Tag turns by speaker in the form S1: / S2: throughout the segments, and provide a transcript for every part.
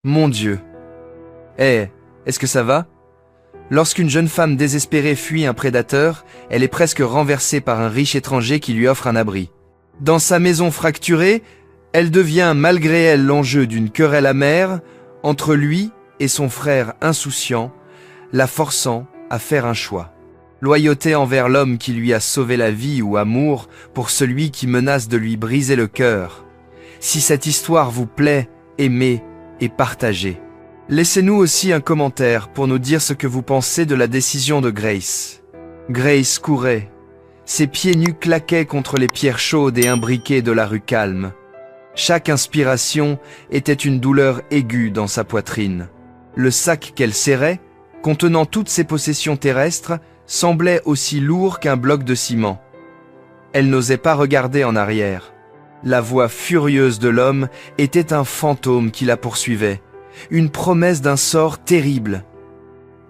S1: Mon Dieu. Eh, est-ce que ça va? Lorsqu'une jeune femme désespérée fuit un prédateur, elle est presque renversée par un riche étranger qui lui offre un abri. Dans sa maison fracturée, elle devient malgré elle l'enjeu d'une querelle amère entre lui et son frère insouciant, la forçant à faire un choix. Loyauté envers l'homme qui lui a sauvé la vie ou amour pour celui qui menace de lui briser le cœur. Si cette histoire vous plaît, aimez et partagez. Laissez-nous aussi un commentaire pour nous dire ce que vous pensez de la décision de Grace. Grace courait. Ses pieds nus claquaient contre les pierres chaudes et imbriquées de la rue calme. Chaque inspiration était une douleur aiguë dans sa poitrine. Le sac qu'elle serrait, contenant toutes ses possessions terrestres, semblait aussi lourd qu'un bloc de ciment. Elle n'osait pas regarder en arrière. La voix furieuse de l'homme était un fantôme qui la poursuivait, une promesse d'un sort terrible.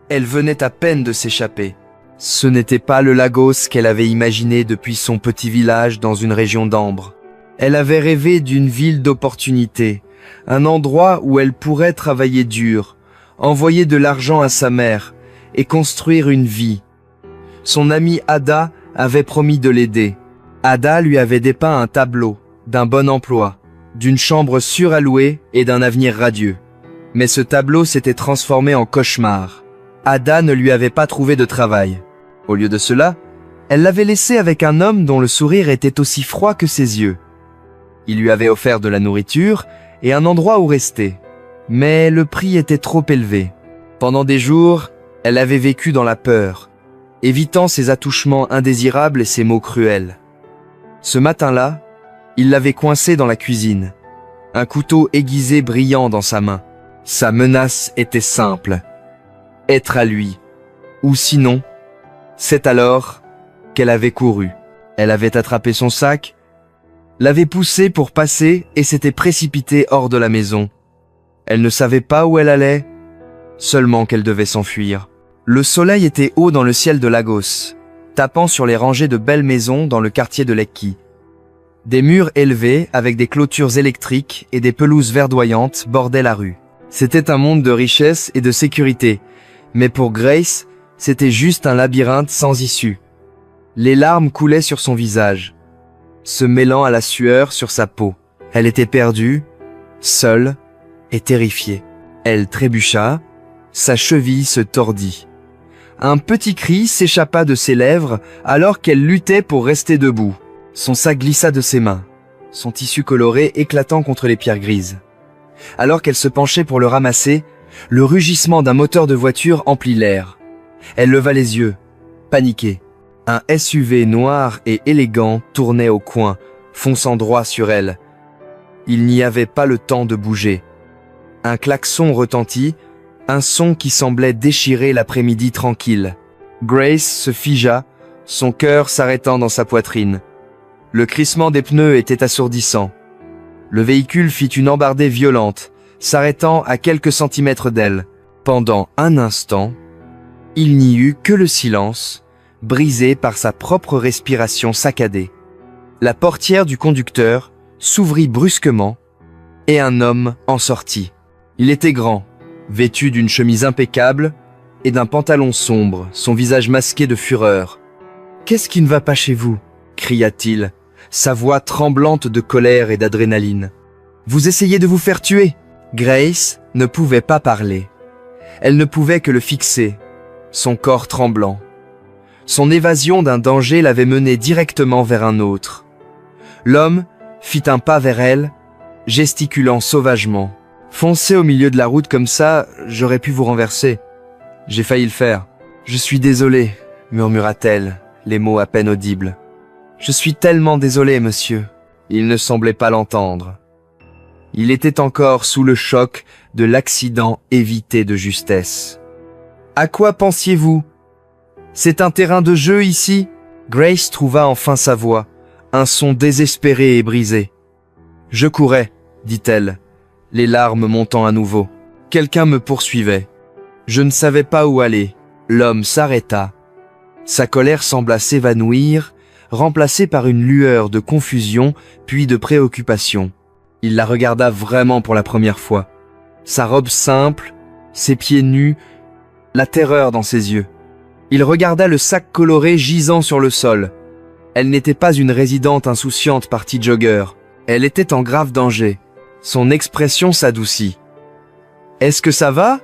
S1: Elle venait à peine de s'échapper. Ce n'était pas le Lagos qu'elle avait imaginé depuis son petit village dans une région d'ambre. Elle avait rêvé d'une ville d'opportunités, un endroit où elle pourrait travailler dur, envoyer de l'argent à sa mère et construire une vie. Son amie Ada avait promis de l'aider. Ada lui avait dépeint un tableau d'un bon emploi, d'une chambre surallouée et d'un avenir radieux. Mais ce tableau s'était transformé en cauchemar. Ada ne lui avait pas trouvé de travail. Au lieu de cela, elle l'avait laissé avec un homme dont le sourire était aussi froid que ses yeux. Il lui avait offert de la nourriture et un endroit où rester. Mais le prix était trop élevé. Pendant des jours, elle avait vécu dans la peur, évitant ses attouchements indésirables et ses mots cruels. Ce matin-là, il l'avait coincée dans la cuisine, un couteau aiguisé brillant dans sa main. Sa menace était simple, être à lui, ou sinon, c'est alors qu'elle avait couru. Elle avait attrapé son sac, l'avait poussé pour passer et s'était précipitée hors de la maison. Elle ne savait pas où elle allait, seulement qu'elle devait s'enfuir. Le soleil était haut dans le ciel de Lagos, tapant sur les rangées de belles maisons dans le quartier de Lekki. Des murs élevés avec des clôtures électriques et des pelouses verdoyantes bordaient la rue. C'était un monde de richesse et de sécurité, mais pour Grace, c'était juste un labyrinthe sans issue. Les larmes coulaient sur son visage, se mêlant à la sueur sur sa peau. Elle était perdue, seule et terrifiée. Elle trébucha, sa cheville se tordit. Un petit cri s'échappa de ses lèvres alors qu'elle luttait pour rester debout. Son sac glissa de ses mains, son tissu coloré éclatant contre les pierres grises. Alors qu'elle se penchait pour le ramasser, le rugissement d'un moteur de voiture emplit l'air. Elle leva les yeux, paniquée. Un SUV noir et élégant tournait au coin, fonçant droit sur elle. Il n'y avait pas le temps de bouger. Un klaxon retentit, un son qui semblait déchirer l'après-midi tranquille. Grace se figea, son cœur s'arrêtant dans sa poitrine. Le crissement des pneus était assourdissant. Le véhicule fit une embardée violente, s'arrêtant à quelques centimètres d'elle. Pendant un instant, il n'y eut que le silence, brisé par sa propre respiration saccadée. La portière du conducteur s'ouvrit brusquement et un homme en sortit. Il était grand, vêtu d'une chemise impeccable et d'un pantalon sombre, son visage masqué de fureur. « Qu'est-ce qui ne va pas chez vous ?» cria-t-il, sa voix tremblante de colère et d'adrénaline. « Vous essayez de vous faire tuer !» Grace ne pouvait pas parler. Elle ne pouvait que le fixer, son corps tremblant. Son évasion d'un danger l'avait menée directement vers un autre. L'homme fit un pas vers elle, gesticulant sauvagement. « Foncez au milieu de la route comme ça, j'aurais pu vous renverser. J'ai failli le faire. »« Je suis désolée, murmura-t-elle, les mots à peine audibles. « Je suis tellement désolée, monsieur. » Il ne semblait pas l'entendre. Il était encore sous le choc de l'accident évité de justesse. « À quoi pensiez-vous ? C'est un terrain de jeu ici ?» Grace trouva enfin sa voix, un son désespéré et brisé. « Je courais, dit-elle, les larmes montant à nouveau. Quelqu'un me poursuivait. Je ne savais pas où aller. L'homme s'arrêta. Sa colère sembla s'évanouir, remplacée par une lueur de confusion puis de préoccupation. Il la regarda vraiment pour la première fois. Sa robe simple, ses pieds nus, la terreur dans ses yeux. Il regarda le sac coloré gisant sur le sol. Elle n'était pas une résidente insouciante partie jogger. Elle était en grave danger. Son expression s'adoucit. « Est-ce que ça va ?»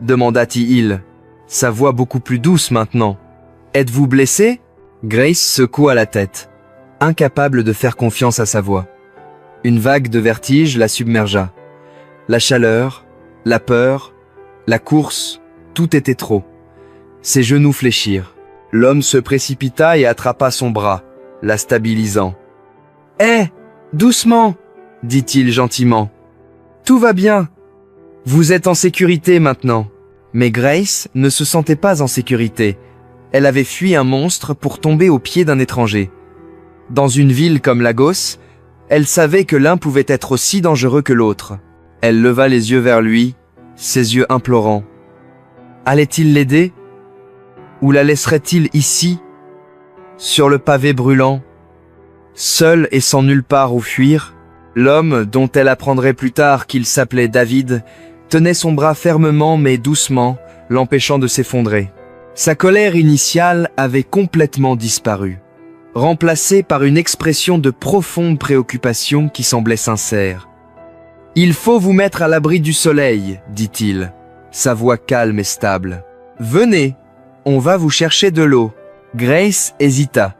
S1: demanda-t-il, sa voix beaucoup plus douce maintenant. « Êtes-vous blessé ?» Grace secoua la tête, incapable de faire confiance à sa voix. Une vague de vertige la submergea. La chaleur, la peur, la course, tout était trop. Ses genoux fléchirent. L'homme se précipita et attrapa son bras, la stabilisant. « Hé, doucement !» dit-il gentiment. « Tout va bien. Vous êtes en sécurité maintenant. » Mais Grace ne se sentait pas en sécurité. Elle avait fui un monstre pour tomber aux pieds d'un étranger. Dans une ville comme Lagos, elle savait que l'un pouvait être aussi dangereux que l'autre. Elle leva les yeux vers lui, ses yeux implorants. Allait-il l'aider? Ou la laisserait-il ici, sur le pavé brûlant, seul et sans nulle part où fuir? L'homme, dont elle apprendrait plus tard qu'il s'appelait David, tenait son bras fermement mais doucement, l'empêchant de s'effondrer. Sa colère initiale avait complètement disparu, remplacée par une expression de profonde préoccupation qui semblait sincère. « Il faut vous mettre à l'abri du soleil, » dit-il, sa voix calme et stable. « Venez, on va vous chercher de l'eau. » Grace hésita.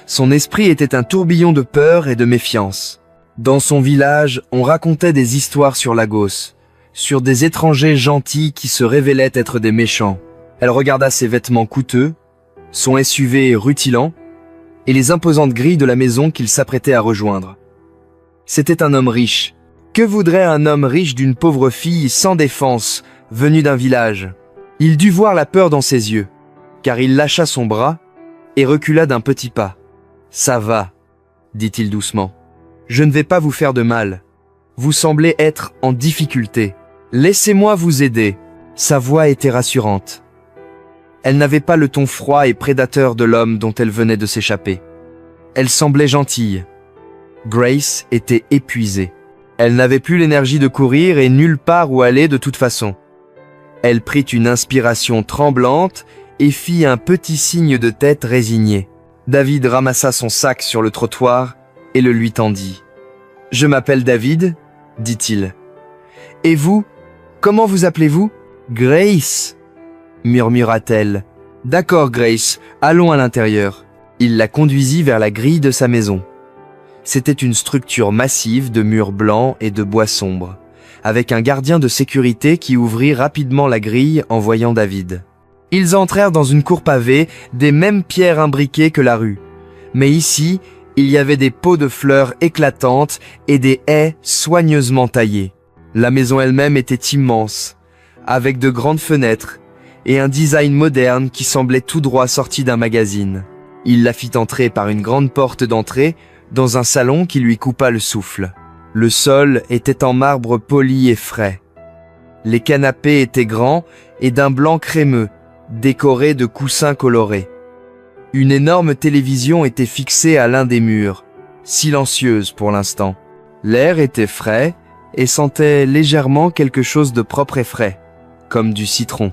S1: Son esprit était un tourbillon de peur et de méfiance. Dans son village, on racontait des histoires sur Lagos, sur des étrangers gentils qui se révélaient être des méchants. Elle regarda ses vêtements coûteux, son SUV rutilant, et les imposantes grilles de la maison qu'il s'apprêtait à rejoindre. C'était un homme riche. Que voudrait un homme riche d'une pauvre fille sans défense, venue d'un village? Il dut voir la peur dans ses yeux, car il lâcha son bras et recula d'un petit pas. « Ça va, » dit-il doucement. « Je ne vais pas vous faire de mal. Vous semblez être en difficulté. Laissez-moi vous aider. » Sa voix était rassurante. Elle n'avait pas le ton froid et prédateur de l'homme dont elle venait de s'échapper. Elle semblait gentille. Grace était épuisée. Elle n'avait plus l'énergie de courir et nulle part où aller de toute façon. Elle prit une inspiration tremblante et fit un petit signe de tête résigné. David ramassa son sac sur le trottoir et le lui tendit. « Je m'appelle David, » dit-il. « Et vous, comment vous appelez-vous ?»« Grace, » murmura-t-elle. « D'accord, Grace, allons à l'intérieur. » Il la conduisit vers la grille de sa maison. C'était une structure massive de murs blancs et de bois sombre, avec un gardien de sécurité qui ouvrit rapidement la grille en voyant David. Ils entrèrent dans une cour pavée, des mêmes pierres imbriquées que la rue. Mais ici, il y avait des pots de fleurs éclatantes et des haies soigneusement taillées. La maison elle-même était immense, avec de grandes fenêtres et un design moderne qui semblait tout droit sorti d'un magazine. Il la fit entrer par une grande porte d'entrée dans un salon qui lui coupa le souffle. Le sol était en marbre poli et frais. Les canapés étaient grands et d'un blanc crémeux, décorés de coussins colorés. Une énorme télévision était fixée à l'un des murs, silencieuse pour l'instant. L'air était frais et sentait légèrement quelque chose de propre et frais, comme du citron.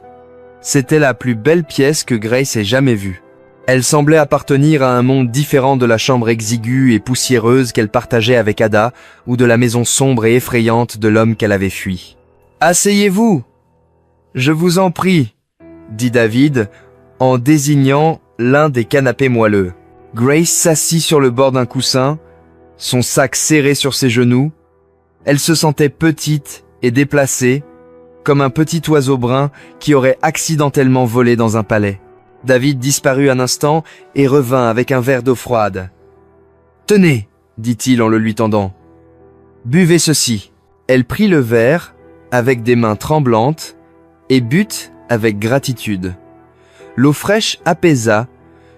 S1: C'était la plus belle pièce que Grace ait jamais vue. Elle semblait appartenir à un monde différent de la chambre exiguë et poussiéreuse qu'elle partageait avec Ada ou de la maison sombre et effrayante de l'homme qu'elle avait fui. « Asseyez-vous, je vous en prie, » dit David en désignant l'un des canapés moelleux. Grace s'assit sur le bord d'un coussin, son sac serré sur ses genoux. Elle se sentait petite et déplacée, comme un petit oiseau brun qui aurait accidentellement volé dans un palais. David disparut un instant et revint avec un verre d'eau froide. « Tenez, » dit-il en le lui tendant. « Buvez ceci. » Elle prit le verre avec des mains tremblantes et but avec gratitude. L'eau fraîche apaisa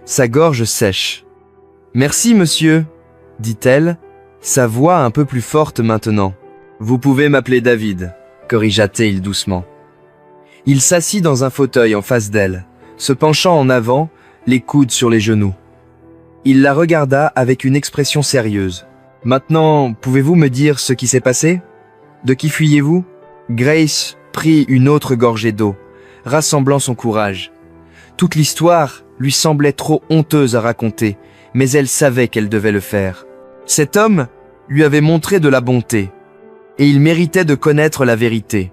S1: sa gorge sèche. « Merci, monsieur, » dit-elle, sa voix un peu plus forte maintenant. « Vous pouvez m'appeler David, » corrigea-t-il doucement. Il s'assit dans un fauteuil en face d'elle, se penchant en avant, les coudes sur les genoux. Il la regarda avec une expression sérieuse. « Maintenant, pouvez-vous me dire ce qui s'est passé? De qui fuyez-vous » Grace prit une autre gorgée d'eau, rassemblant son courage. Toute l'histoire lui semblait trop honteuse à raconter, mais elle savait qu'elle devait le faire. Cet homme lui avait montré de la bonté, et il méritait de connaître la vérité.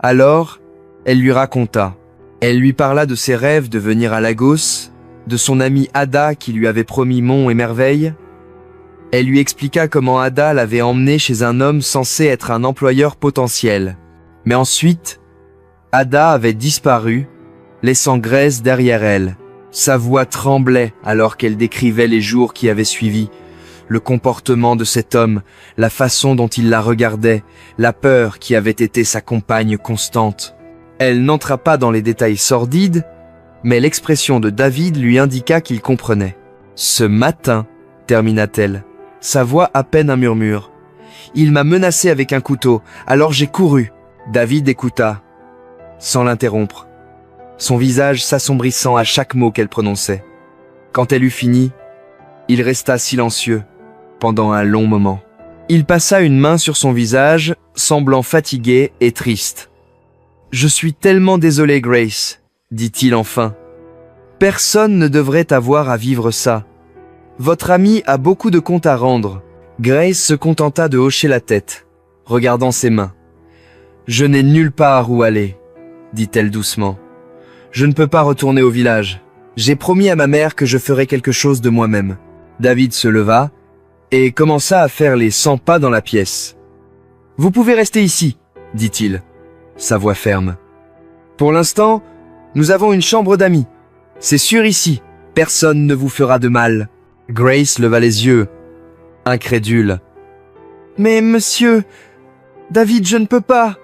S1: Alors, elle lui raconta. Elle lui parla de ses rêves de venir à Lagos, de son amie Ada qui lui avait promis monts et merveilles. Elle lui expliqua comment Ada l'avait emmenée chez un homme censé être un employeur potentiel. Mais ensuite, Ada avait disparu, laissant Grace derrière elle. Sa voix tremblait alors qu'elle décrivait les jours qui avaient suivi, le comportement de cet homme, la façon dont il la regardait, la peur qui avait été sa compagne constante. Elle n'entra pas dans les détails sordides, mais l'expression de David lui indiqua qu'il comprenait. « Ce matin, termina-t-elle, sa voix à peine un murmure. Il m'a menacé avec un couteau, alors j'ai couru. » David écouta, sans l'interrompre, son visage s'assombrissant à chaque mot qu'elle prononçait. Quand elle eut fini, il resta silencieux pendant un long moment. Il passa une main sur son visage, semblant fatigué et triste. « Je suis tellement désolé, Grace, » dit-il enfin. « Personne ne devrait avoir à vivre ça. Votre ami a beaucoup de comptes à rendre. » Grace se contenta de hocher la tête, regardant ses mains. « Je n'ai nulle part où aller, » dit-elle doucement. « Je ne peux pas retourner au village. J'ai promis à ma mère que je ferais quelque chose de moi-même. » David se leva et commença à faire les 100 pas dans la pièce. « Vous pouvez rester ici, » dit-il, sa voix ferme. « Pour l'instant, nous avons une chambre d'amis. C'est sûr ici, personne ne vous fera de mal. » Grace leva les yeux, incrédule. « Mais monsieur, David, je ne peux pas.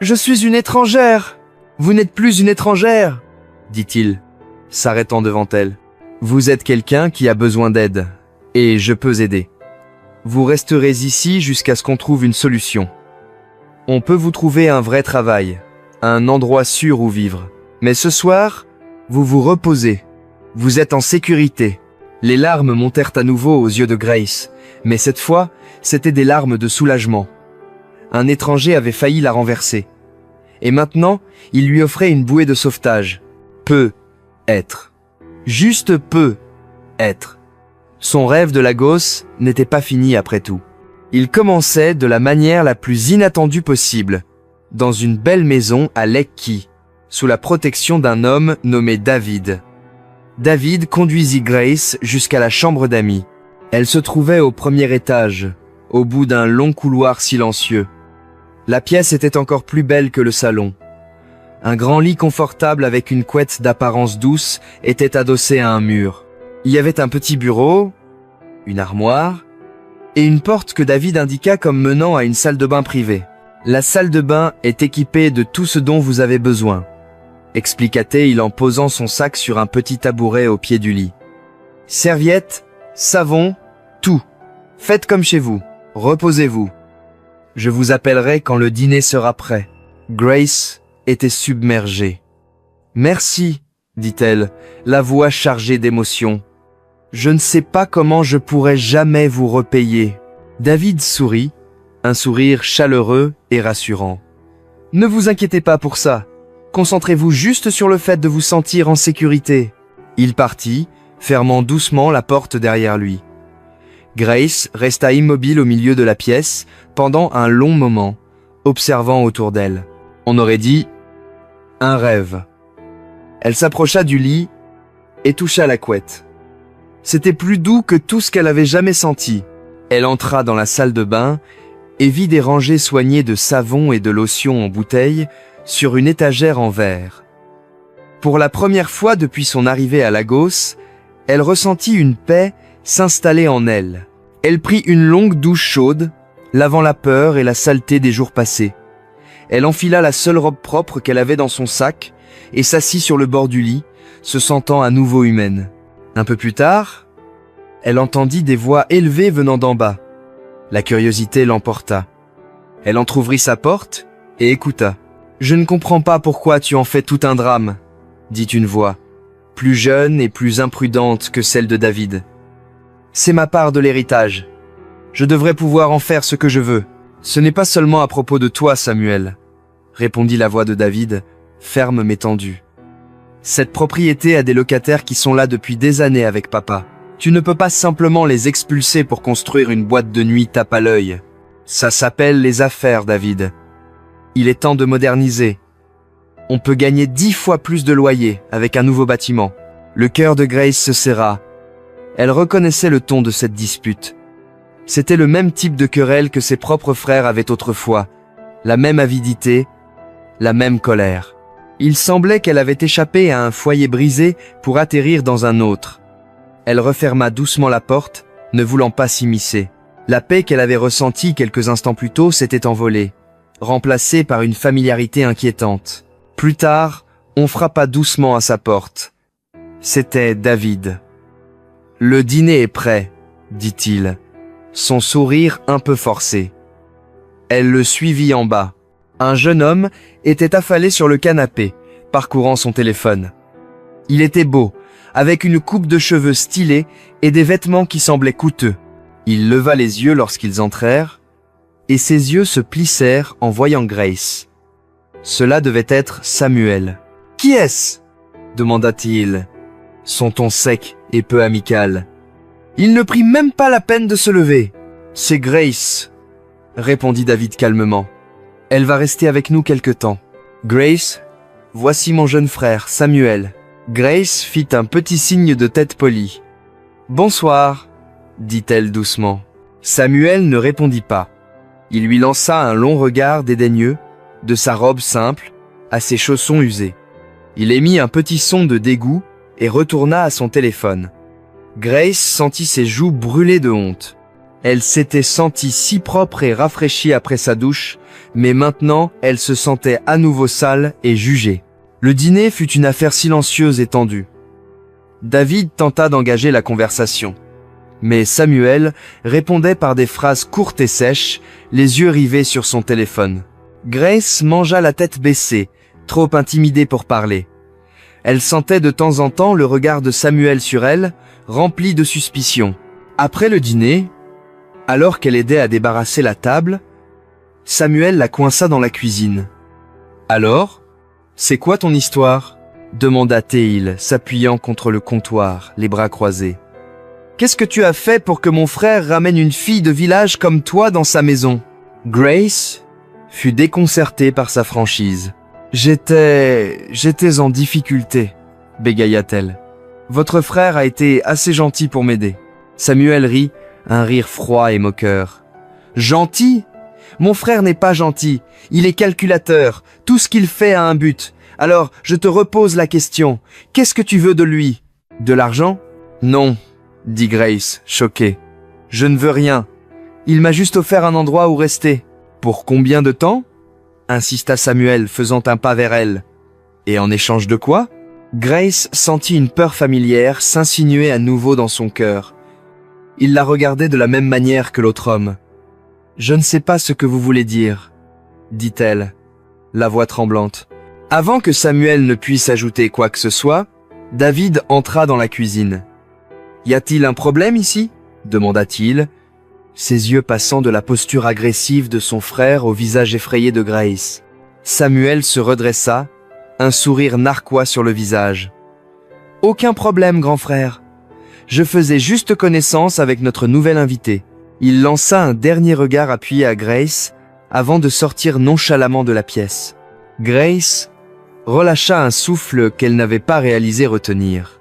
S1: Je suis une étrangère. »« Vous n'êtes plus une étrangère, » dit-il, s'arrêtant devant elle. « Vous êtes quelqu'un qui a besoin d'aide, et je peux aider. Vous resterez ici jusqu'à ce qu'on trouve une solution. On peut vous trouver un vrai travail, un endroit sûr où vivre. Mais ce soir, vous vous reposez. Vous êtes en sécurité. » Les larmes montèrent à nouveau aux yeux de Grace, mais cette fois, c'étaient des larmes de soulagement. Un étranger avait failli la renverser. Et maintenant, il lui offrait une bouée de sauvetage. Peut être. Juste peut être. Son rêve de Lagos n'était pas fini après tout. Il commençait de la manière la plus inattendue possible, dans une belle maison à Lekki, sous la protection d'un homme nommé David. David conduisit Grace jusqu'à la chambre d'amis. Elle se trouvait au premier étage, au bout d'un long couloir silencieux. La pièce était encore plus belle que le salon. Un grand lit confortable avec une couette d'apparence douce était adossé à un mur. Il y avait un petit bureau, une armoire et une porte que David indiqua comme menant à une salle de bain privée. « La salle de bain est équipée de tout ce dont vous avez besoin, » expliqua-t-il en posant son sac sur un petit tabouret au pied du lit. « Serviettes, savon, tout. Faites comme chez vous. Reposez-vous. Je vous appellerai quand le dîner sera prêt. » Grace était submergée. « Merci, » dit-elle, la voix chargée d'émotion. « Je ne sais pas comment je pourrai jamais vous repayer. » David sourit, un sourire chaleureux et rassurant. « Ne vous inquiétez pas pour ça. Concentrez-vous juste sur le fait de vous sentir en sécurité. » Il partit, fermant doucement la porte derrière lui. Grace resta immobile au milieu de la pièce pendant un long moment, observant autour d'elle. On aurait dit un rêve. Elle s'approcha du lit et toucha la couette. C'était plus doux que tout ce qu'elle avait jamais senti. Elle entra dans la salle de bain et vit des rangées soignées de savon et de lotion en bouteille sur une étagère en verre. Pour la première fois depuis son arrivée à Lagos, elle ressentit une paix s'installer en elle. Elle prit une longue douche chaude, lavant la peur et la saleté des jours passés. Elle enfila la seule robe propre qu'elle avait dans son sac et s'assit sur le bord du lit, se sentant à nouveau humaine. Un peu plus tard, elle entendit des voix élevées venant d'en bas. La curiosité l'emporta. Elle entr'ouvrit sa porte et écouta. « Je ne comprends pas pourquoi tu en fais tout un drame, » dit une voix, plus jeune et plus imprudente que celle de David. « C'est ma part de l'héritage. Je devrais pouvoir en faire ce que je veux. » Ce n'est pas seulement à propos de toi, Samuel, répondit la voix de David, ferme mais tendue. Cette propriété a des locataires qui sont là depuis des années avec papa. Tu ne peux pas simplement les expulser pour construire une boîte de nuit tape à l'œil. Ça s'appelle les affaires, David. Il est temps de moderniser. On peut gagner 10 fois plus de loyer avec un nouveau bâtiment. Le cœur de Grace se serra. Elle reconnaissait le ton de cette dispute. C'était le même type de querelle que ses propres frères avaient autrefois. La même avidité, la même colère. Il semblait qu'elle avait échappé à un foyer brisé pour atterrir dans un autre. Elle referma doucement la porte, ne voulant pas s'immiscer. La paix qu'elle avait ressentie quelques instants plus tôt s'était envolée, remplacée par une familiarité inquiétante. Plus tard, on frappa doucement à sa porte. C'était David. « Le dîner est prêt, dit-il, son sourire un peu forcé. Elle le suivit en bas. Un jeune homme était affalé sur le canapé, parcourant son téléphone. Il était beau, avec une coupe de cheveux stylée et des vêtements qui semblaient coûteux. Il leva les yeux lorsqu'ils entrèrent, et ses yeux se plissèrent en voyant Grace. Cela devait être Samuel. « Qui est-ce » demanda-t-il, son ton sec et peu amical. Il ne prit même pas la peine de se lever. « C'est Grace », répondit David calmement. « Elle va rester avec nous quelque temps. Grace, voici mon jeune frère, Samuel. » Grace fit un petit signe de tête polie. « Bonsoir », dit-elle doucement. Samuel ne répondit pas. Il lui lança un long regard dédaigneux, de sa robe simple à ses chaussons usés. Il émit un petit son de dégoût et retourna à son téléphone. Grace sentit ses joues brûler de honte. Elle s'était sentie si propre et rafraîchie après sa douche, mais maintenant elle se sentait à nouveau sale et jugée. Le dîner fut une affaire silencieuse et tendue. David tenta d'engager la conversation. Mais Samuel répondait par des phrases courtes et sèches, les yeux rivés sur son téléphone. Grace mangea la tête baissée, trop intimidée pour parler. Elle sentait de temps en temps le regard de Samuel sur elle, rempli de suspicion. Après le dîner, alors qu'elle aidait à débarrasser la table, Samuel la coinça dans la cuisine. « Alors, c'est quoi ton histoire ?» demanda-t-il, s'appuyant contre le comptoir, les bras croisés. « Qu'est-ce que tu as fait pour que mon frère ramène une fille de village comme toi dans sa maison ?» Grace fut déconcertée par sa franchise. « J'étais en difficulté, bégaya-t-elle. Votre frère a été assez gentil pour m'aider. » Samuel rit, un rire froid et moqueur. « Gentil ? Mon frère n'est pas gentil, il est calculateur, tout ce qu'il fait a un but. Alors, je te repose la question, qu'est-ce que tu veux de lui ? De l'argent ? Non, dit Grace, choquée. Je ne veux rien. Il m'a juste offert un endroit où rester. Pour combien de temps ? Insista Samuel, faisant un pas vers elle. Et en échange de quoi ? Grace sentit une peur familière s'insinuer à nouveau dans son cœur. Il la regardait de la même manière que l'autre homme. « Je ne sais pas ce que vous voulez dire, » dit-elle, la voix tremblante. Avant que Samuel ne puisse ajouter quoi que ce soit, David entra dans la cuisine. « Y a-t-il un problème ici ?» demanda-t-il, ses yeux passant de la posture agressive de son frère au visage effrayé de Grace. Samuel se redressa, un sourire narquois sur le visage. « Aucun problème, grand frère. Je faisais juste connaissance avec notre nouvelle invitée. » Il lança un dernier regard appuyé à Grace avant de sortir nonchalamment de la pièce. Grace relâcha un souffle qu'elle n'avait pas réalisé retenir.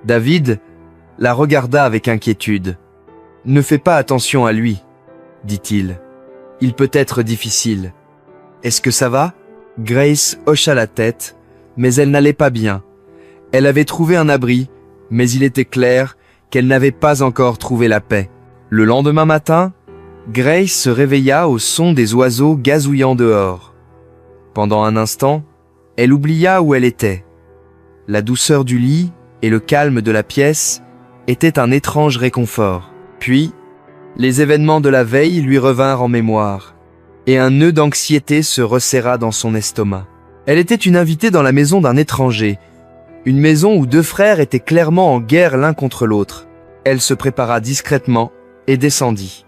S1: David la regarda avec inquiétude. « Ne fais pas attention à lui, » dit-il. « Il peut être difficile. Est-ce que ça va ?» Grace hocha la tête, mais elle n'allait pas bien. Elle avait trouvé un abri, mais il était clair qu'elle n'avait pas encore trouvé la paix. Le lendemain matin, Grace se réveilla au son des oiseaux gazouillant dehors. Pendant un instant, elle oublia où elle était. La douceur du lit et le calme de la pièce étaient un étrange réconfort. Puis, les événements de la veille lui revinrent en mémoire, et un nœud d'anxiété se resserra dans son estomac. Elle était une invitée dans la maison d'un étranger, une maison où deux frères étaient clairement en guerre l'un contre l'autre. Elle se prépara discrètement et descendit.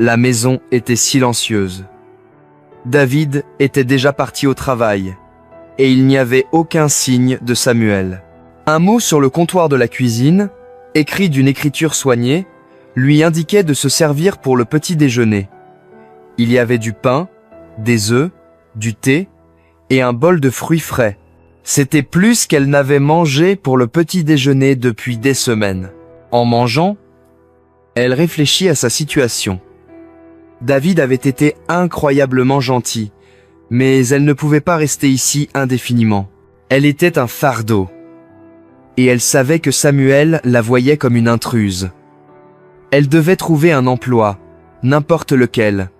S1: La maison était silencieuse. David était déjà parti au travail, et il n'y avait aucun signe de Samuel. Un mot sur le comptoir de la cuisine, écrit d'une écriture soignée, lui indiquait de se servir pour le petit déjeuner. Il y avait du pain, des œufs, du thé et un bol de fruits frais. C'était plus qu'elle n'avait mangé pour le petit déjeuner depuis des semaines. En mangeant, elle réfléchit à sa situation. David avait été incroyablement gentil, mais elle ne pouvait pas rester ici indéfiniment. Elle était un fardeau. Et elle savait que Samuel la voyait comme une intruse. Elle devait trouver un emploi, n'importe lequel,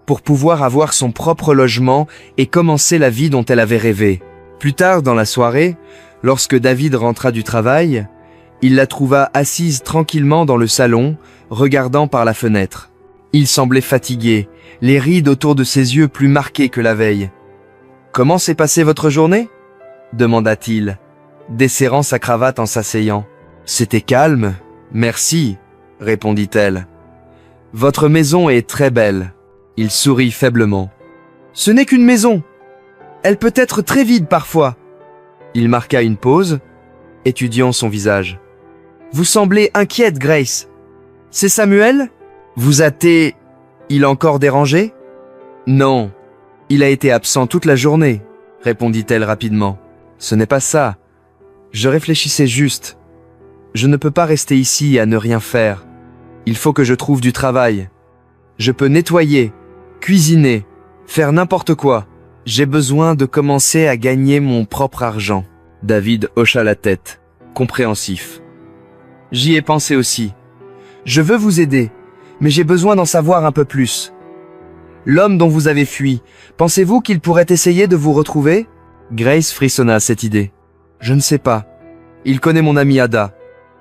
S1: pour pouvoir avoir son propre logement et commencer la vie dont elle avait rêvé. Plus tard dans la soirée, lorsque David rentra du travail, il la trouva assise tranquillement dans le salon, regardant par la fenêtre. Il semblait fatigué, les rides autour de ses yeux plus marquées que la veille. « Comment s'est passée votre journée ?» demanda-t-il, desserrant sa cravate en s'asseyant. « C'était calme, merci, » répondit-elle. « Votre maison est très belle. » Il sourit faiblement. « Ce n'est qu'une maison. Elle peut être très vide parfois. » Il marqua une pause, étudiant son visage. « Vous semblez inquiète, Grace. C'est Samuel ? Vous a-t-il encore dérangé ? » « Non, il a été absent toute la journée, » répondit-elle rapidement. « Ce n'est pas ça. Je réfléchissais juste. Je ne peux pas rester ici à ne rien faire. Il faut que je trouve du travail. Je peux nettoyer, cuisiner, faire n'importe quoi. J'ai besoin de commencer à gagner mon propre argent. » David hocha la tête, compréhensif. « J'y ai pensé aussi. Je veux vous aider, mais j'ai besoin d'en savoir un peu plus. L'homme dont vous avez fui, pensez-vous qu'il pourrait essayer de vous retrouver ?» Grace frissonna à cette idée. « Je ne sais pas. Il connaît mon amie Ada.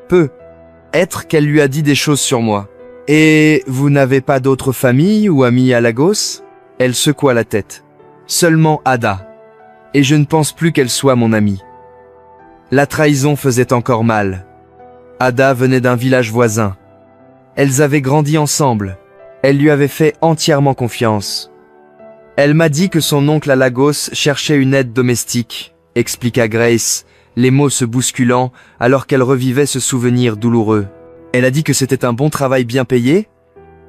S1: Peut-être qu'elle lui a dit des choses sur moi. Et vous n'avez pas d'autre famille ou amis à Lagos ?» Elle secoua la tête. « Seulement Ada. Et je ne pense plus qu'elle soit mon amie. » La trahison faisait encore mal. Ada venait d'un village voisin. Elles avaient grandi ensemble. Elle lui avait fait entièrement confiance. Elle m'a dit que son oncle à Lagos cherchait une aide domestique, expliqua Grace, les mots se bousculant alors qu'elle revivait ce souvenir douloureux. Elle a dit que c'était un bon travail bien payé,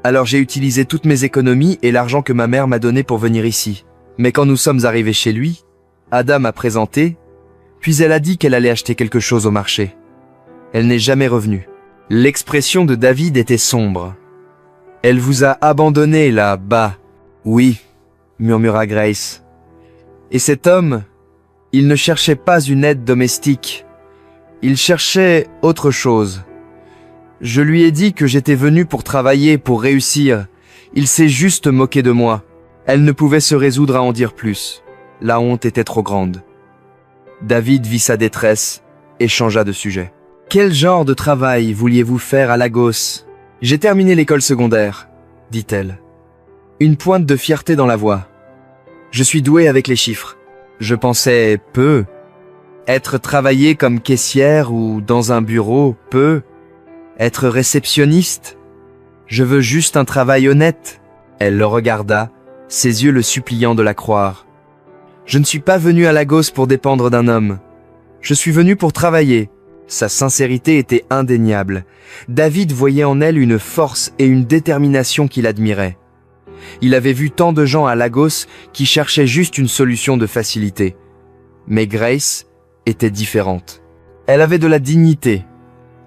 S1: alors j'ai utilisé toutes mes économies et l'argent que ma mère m'a donné pour venir ici. Mais quand nous sommes arrivés chez lui, Ada m'a présenté, puis elle a dit qu'elle allait acheter quelque chose au marché. Elle n'est jamais revenue. L'expression de David était sombre. « Elle vous a abandonné là-bas. »« Oui, » murmura Grace. « Et cet homme, il ne cherchait pas une aide domestique. Il cherchait autre chose. Je lui ai dit que j'étais venu pour travailler, pour réussir. Il s'est juste moqué de moi. » Elle ne pouvait se résoudre à en dire plus. La honte était trop grande. David vit sa détresse et changea de sujet. « Quel genre de travail vouliez-vous faire à Lagos ? » « J'ai terminé l'école secondaire, » dit-elle. Une pointe de fierté dans la voix. « Je suis douée avec les chiffres. Je pensais peu. Être travailler comme caissière ou dans un bureau, peu. Être réceptionniste. Je veux juste un travail honnête. » Elle le regarda, ses yeux le suppliant de la croire. « Je ne suis pas venue à Lagos pour dépendre d'un homme. Je suis venue pour travailler. » Sa sincérité était indéniable. David voyait en elle une force et une détermination qu'il admirait. Il avait vu tant de gens à Lagos qui cherchaient juste une solution de facilité. Mais Grace était différente. Elle avait de la dignité,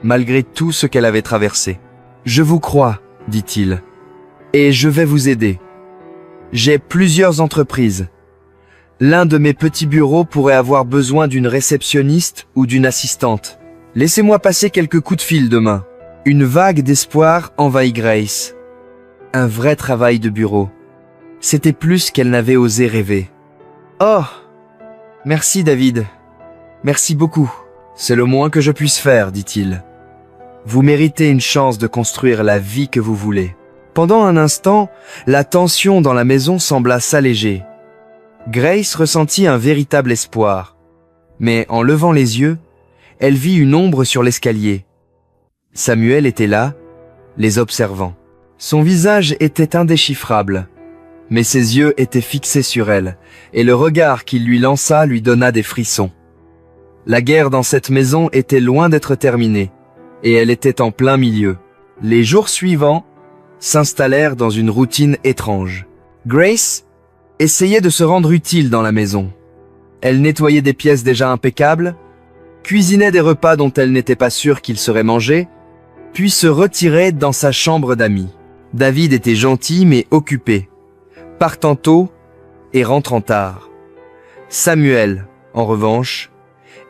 S1: malgré tout ce qu'elle avait traversé. « Je vous crois, » dit-il, « et je vais vous aider. J'ai plusieurs entreprises. L'un de mes petits bureaux pourrait avoir besoin d'une réceptionniste ou d'une assistante. Laissez-moi passer quelques coups de fil demain. » Une vague d'espoir envahit Grace. Un vrai travail de bureau. C'était plus qu'elle n'avait osé rêver. « Oh, merci David. Merci beaucoup. C'est le moins que je puisse faire, dit-il. Vous méritez une chance de construire la vie que vous voulez. » Pendant un instant, la tension dans la maison sembla s'alléger. Grace ressentit un véritable espoir. Mais en levant les yeux, elle vit une ombre sur l'escalier. Samuel était là, les observant. Son visage était indéchiffrable, mais ses yeux étaient fixés sur elle, et le regard qu'il lui lança lui donna des frissons. La guerre dans cette maison était loin d'être terminée, et elle était en plein milieu. Les jours suivants s'installèrent dans une routine étrange. Grace essayait de se rendre utile dans la maison. Elle nettoyait des pièces déjà impeccables, cuisinait des repas dont elle n'était pas sûre qu'ils seraient mangés, puis se retirait dans sa chambre d'amis. David était gentil mais occupé, partant tôt et rentrant tard. Samuel, en revanche,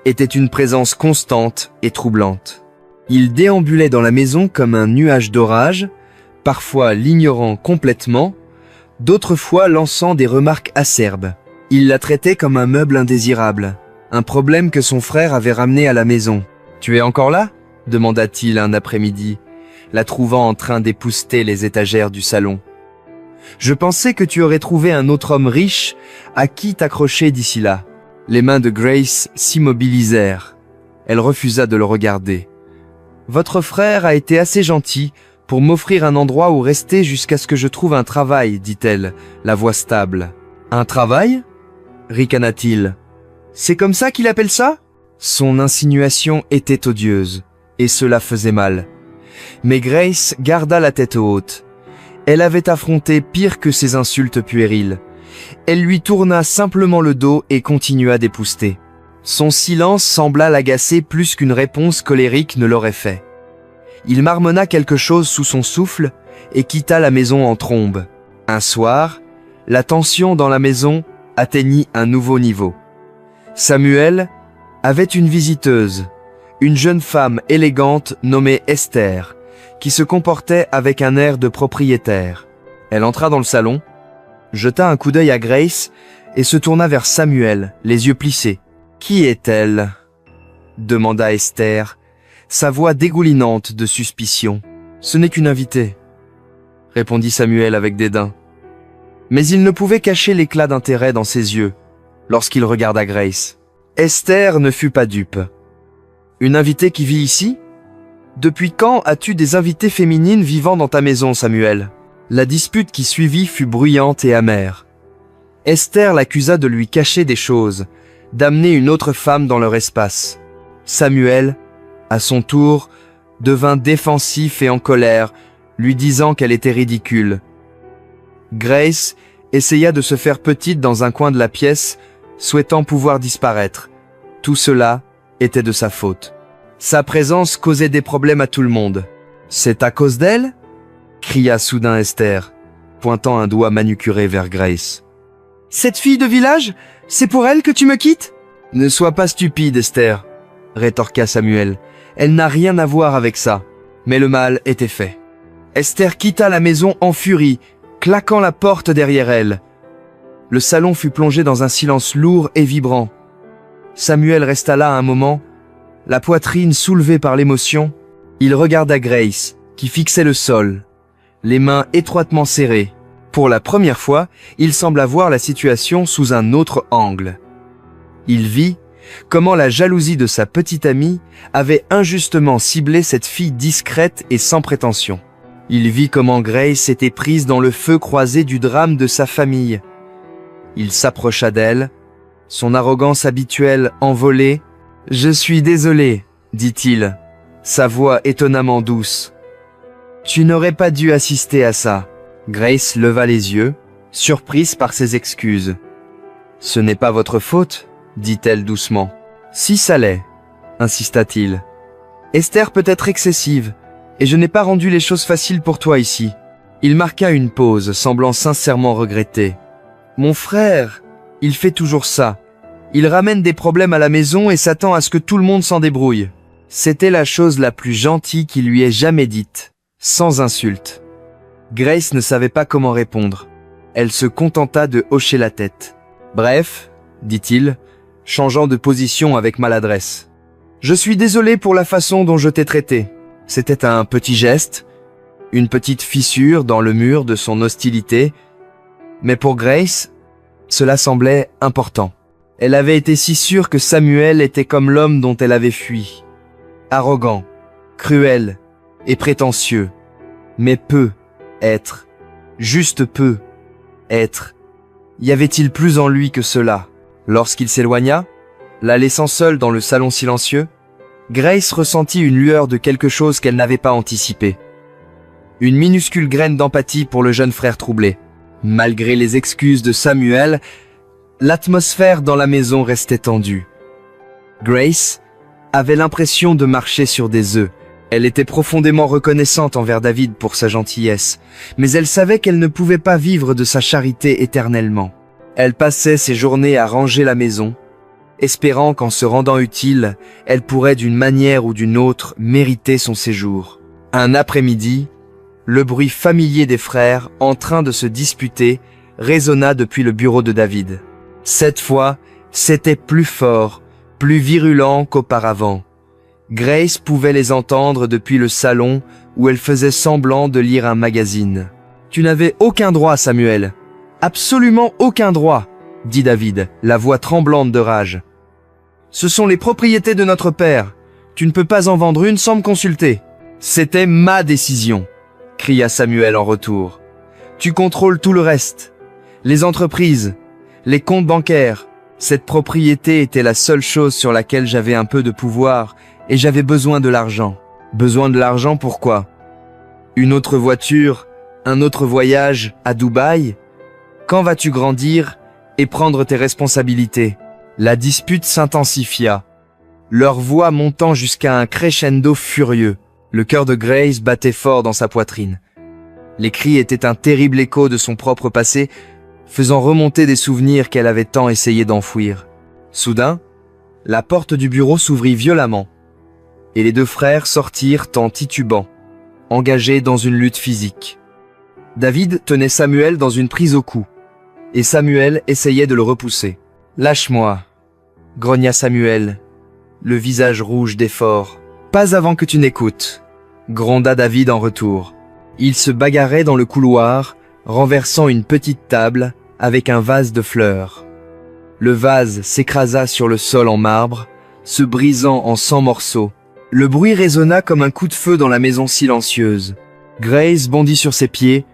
S1: était une présence constante et troublante. Il déambulait dans la maison comme un nuage d'orage, parfois l'ignorant complètement, d'autres fois lançant des remarques acerbes. Il la traitait comme un meuble indésirable, un problème que son frère avait ramené à la maison. « Tu es encore là ?» demanda-t-il un après-midi, la trouvant en train d'épousseter les étagères du salon. « Je pensais que tu aurais trouvé un autre homme riche à qui t'accrocher d'ici là. » Les mains de Grace s'immobilisèrent. Elle refusa de le regarder. « Votre frère a été assez gentil pour m'offrir un endroit où rester jusqu'à ce que je trouve un travail, dit-elle, la voix stable. « Un travail ?» ricana-t-il. « C'est comme ça qu'il appelle ça ?» Son insinuation était odieuse, et cela faisait mal. Mais Grace garda la tête haute. Elle avait affronté pire que ces insultes puériles. Elle lui tourna simplement le dos et continua d'épousseter. Son silence sembla l'agacer plus qu'une réponse colérique ne l'aurait fait. Il marmonna quelque chose sous son souffle et quitta la maison en trombe. Un soir, la tension dans la maison atteignit un nouveau niveau. Samuel avait une visiteuse, une jeune femme élégante nommée Esther, qui se comportait avec un air de propriétaire. Elle entra dans le salon, jeta un coup d'œil à Grace et se tourna vers Samuel, les yeux plissés. « Qui est-elle » demanda Esther, sa voix dégoulinante de suspicion. « Ce n'est qu'une invitée » répondit Samuel avec dédain. Mais il ne pouvait cacher l'éclat d'intérêt dans ses yeux lorsqu'il regarda Grace. Esther ne fut pas dupe. « Une invitée qui vit ici ? Depuis quand as-tu des invitées féminines vivant dans ta maison, Samuel ?» La dispute qui suivit fut bruyante et amère. Esther l'accusa de lui cacher des choses, d'amener une autre femme dans leur espace. Samuel, à son tour, devint défensif et en colère, lui disant qu'elle était ridicule. Grace essaya de se faire petite dans un coin de la pièce, souhaitant pouvoir disparaître. Tout cela était de sa faute. Sa présence causait des problèmes à tout le monde. « C'est à cause d'elle ?» cria soudain Esther, pointant un doigt manucuré vers Grace. « Cette fille de village, c'est pour elle que tu me quittes ?» « Ne sois pas stupide, Esther, » rétorqua Samuel. « Elle n'a rien à voir avec ça. » Mais le mal était fait. Esther quitta la maison en furie, claquant la porte derrière elle. Le salon fut plongé dans un silence lourd et vibrant. Samuel resta là un moment, la poitrine soulevée par l'émotion. Il regarda Grace, qui fixait le sol, les mains étroitement serrées. Pour la première fois, il sembla voir la situation sous un autre angle. Il vit comment la jalousie de sa petite amie avait injustement ciblé cette fille discrète et sans prétention. Il vit comment Grace était prise dans le feu croisé du drame de sa famille. Il s'approcha d'elle, son arrogance habituelle envolée. « Je suis désolé, » dit-il, sa voix étonnamment douce. « Tu n'aurais pas dû assister à ça. » Grace leva les yeux, surprise par ses excuses. « Ce n'est pas votre faute, » dit-elle doucement. « Si ça l'est, » insista-t-il. « Esther peut être excessive, et je n'ai pas rendu les choses faciles pour toi ici. » Il marqua une pause, semblant sincèrement regretter. « Mon frère, il fait toujours ça. Il ramène des problèmes à la maison et s'attend à ce que tout le monde s'en débrouille. » C'était la chose la plus gentille qu'il lui ait jamais dite, sans insulte. Grace ne savait pas comment répondre. Elle se contenta de hocher la tête. « Bref, » dit-il, changeant de position avec maladresse. « Je suis désolé pour la façon dont je t'ai traité. C'était un petit geste, une petite fissure dans le mur de son hostilité, mais pour Grace, cela semblait important. Elle avait été si sûre que Samuel était comme l'homme dont elle avait fui. Arrogant, cruel et prétentieux. Mais peu être. Juste peu. Être. Y avait-il plus en lui que cela? Lorsqu'il s'éloigna, la laissant seule dans le salon silencieux, Grace ressentit une lueur de quelque chose qu'elle n'avait pas anticipé. Une minuscule graine d'empathie pour le jeune frère troublé. Malgré les excuses de Samuel, l'atmosphère dans la maison restait tendue. Grace avait l'impression de marcher sur des œufs. Elle était profondément reconnaissante envers David pour sa gentillesse, mais elle savait qu'elle ne pouvait pas vivre de sa charité éternellement. Elle passait ses journées à ranger la maison, espérant qu'en se rendant utile, elle pourrait d'une manière ou d'une autre mériter son séjour. Un après-midi, le bruit familier des frères en train de se disputer résonna depuis le bureau de David. Cette fois, c'était plus fort, plus virulent qu'auparavant. Grace pouvait les entendre depuis le salon où elle faisait semblant de lire un magazine. « Tu n'avais aucun droit, Samuel. Absolument aucun droit, » dit David, la voix tremblante de rage. « Ce sont les propriétés de notre père. Tu ne peux pas en vendre une sans me consulter. »« C'était ma décision, » cria Samuel en retour. « Tu contrôles tout le reste. Les entreprises, les comptes bancaires. Cette propriété était la seule chose sur laquelle j'avais un peu de pouvoir et j'avais besoin de l'argent. » « Besoin de l'argent, pourquoi? Une autre voiture, un autre voyage à Dubaï? Quand vas-tu grandir et prendre tes responsabilités? » La dispute s'intensifia, leur voix montant jusqu'à un crescendo furieux. Le cœur de Grace battait fort dans sa poitrine. Les cris étaient un terrible écho de son propre passé, faisant remonter des souvenirs qu'elle avait tant essayé d'enfouir. Soudain, la porte du bureau s'ouvrit violemment, et les deux frères sortirent en titubant, engagés dans une lutte physique. David tenait Samuel dans une prise au cou, et Samuel essayait de le repousser. « Lâche-moi » grogna Samuel, le visage rouge d'effort. « Pas avant que tu n'écoutes » gronda David en retour. Ils se bagarraient dans le couloir, renversant une petite table avec un vase de fleurs. Le vase s'écrasa sur le sol en marbre, se brisant en 100 morceaux. Le bruit résonna comme un coup de feu dans la maison silencieuse. Grace bondit sur ses pieds,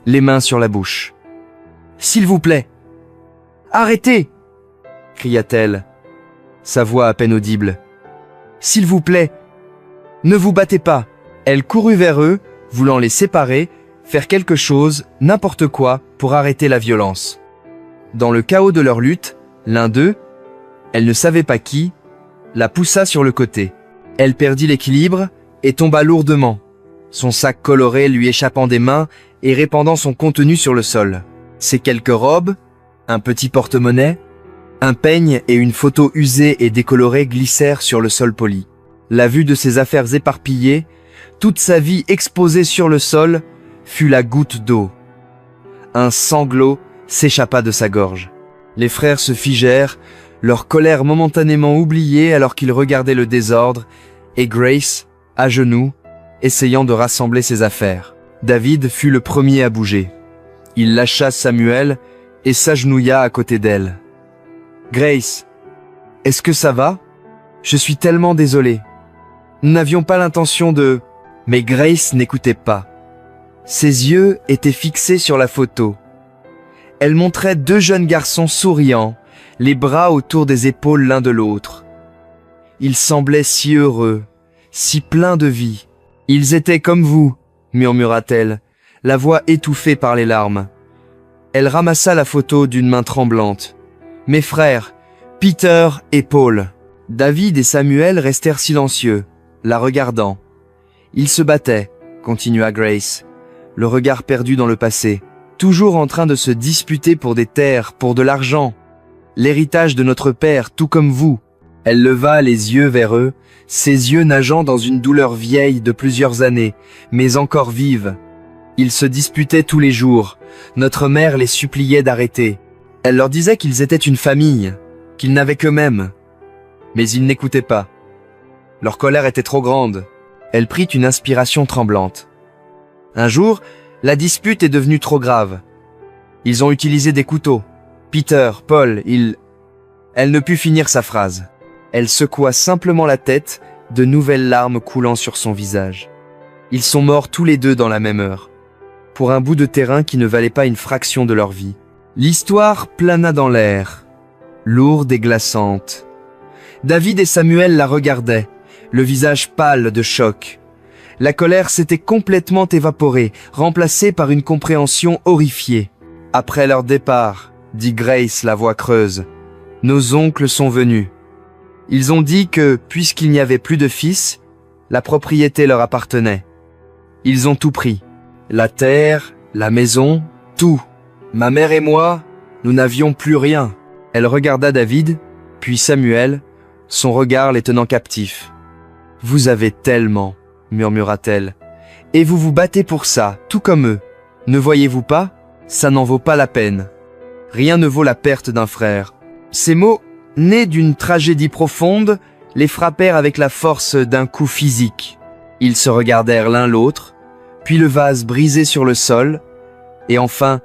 S1: les mains sur la bouche. « S'il vous plaît !»« Arrêtez !» cria-t-elle, sa voix à peine audible. « S'il vous plaît, ne vous battez pas !» Elle courut vers eux, voulant les séparer, faire quelque chose, n'importe quoi, pour arrêter la violence. Dans le chaos de leur lutte, l'un d'eux, elle ne savait pas qui, la poussa sur le côté. Elle perdit l'équilibre et tomba lourdement, son sac coloré lui échappant des mains et répandant son contenu sur le sol. Ses quelques robes, un petit porte-monnaie, un peigne et une photo usée et décolorée glissèrent sur le sol poli. La vue de ses affaires éparpillées, toute sa vie exposée sur le sol, fut la goutte d'eau. Un sanglot s'échappa de sa gorge. Les frères se figèrent, leur colère momentanément oubliée alors qu'ils regardaient le désordre, et Grace, à genoux, essayant de rassembler ses affaires. David fut le premier à bouger. Il lâcha Samuel et s'agenouilla à côté d'elle. « Grace, est-ce que ça va? Je suis tellement désolé. Nous n'avions pas l'intention de... » Mais Grace n'écoutait pas. Ses yeux étaient fixés sur la photo. Elle montrait deux jeunes garçons souriants, les bras autour des épaules l'un de l'autre. Ils semblaient si heureux, si pleins de vie. « Ils étaient comme vous », murmura-t-elle, la voix étouffée par les larmes. Elle ramassa la photo d'une main tremblante. « Mes frères, Peter et Paul. » David et Samuel restèrent silencieux, la regardant. Ils se battaient, continua Grace, le regard perdu dans le passé, toujours en train de se disputer pour des terres, pour de l'argent. L'héritage de notre père, tout comme vous. Elle leva les yeux vers eux, ses yeux nageant dans une douleur vieille de plusieurs années, mais encore vive. Ils se disputaient tous les jours. Notre mère les suppliait d'arrêter. Elle leur disait qu'ils étaient une famille, qu'ils n'avaient qu'eux-mêmes. Mais ils n'écoutaient pas. Leur colère était trop grande. Elle prit une inspiration tremblante. Un jour, la dispute est devenue trop grave. Ils ont utilisé des couteaux. Peter, Paul, Elle ne put finir sa phrase. Elle secoua simplement la tête, de nouvelles larmes coulant sur son visage. Ils sont morts tous les deux dans la même heure. pour un bout de terrain qui ne valait pas une fraction de leur vie. L'histoire plana dans l'air, lourde et glaçante. David et Samuel la regardaient, le visage pâle de choc. La colère s'était complètement évaporée, remplacée par une compréhension horrifiée. « Après leur départ, dit Grace, la voix creuse, nos oncles sont venus. Ils ont dit que, puisqu'il n'y avait plus de fils, la propriété leur appartenait. Ils ont tout pris. La terre, la maison, tout. Ma mère et moi, nous n'avions plus rien. » Elle regarda David, puis Samuel, son regard les tenant captifs. « Vous avez tellement, murmura-t-elle, et vous vous battez pour ça, tout comme eux. Ne voyez-vous pas? Ça n'en vaut pas la peine. Rien ne vaut la perte d'un frère. » Ces mots, nés d'une tragédie profonde, les frappèrent avec la force d'un coup physique. Ils se regardèrent l'un l'autre, puis le vase brisé sur le sol, et enfin,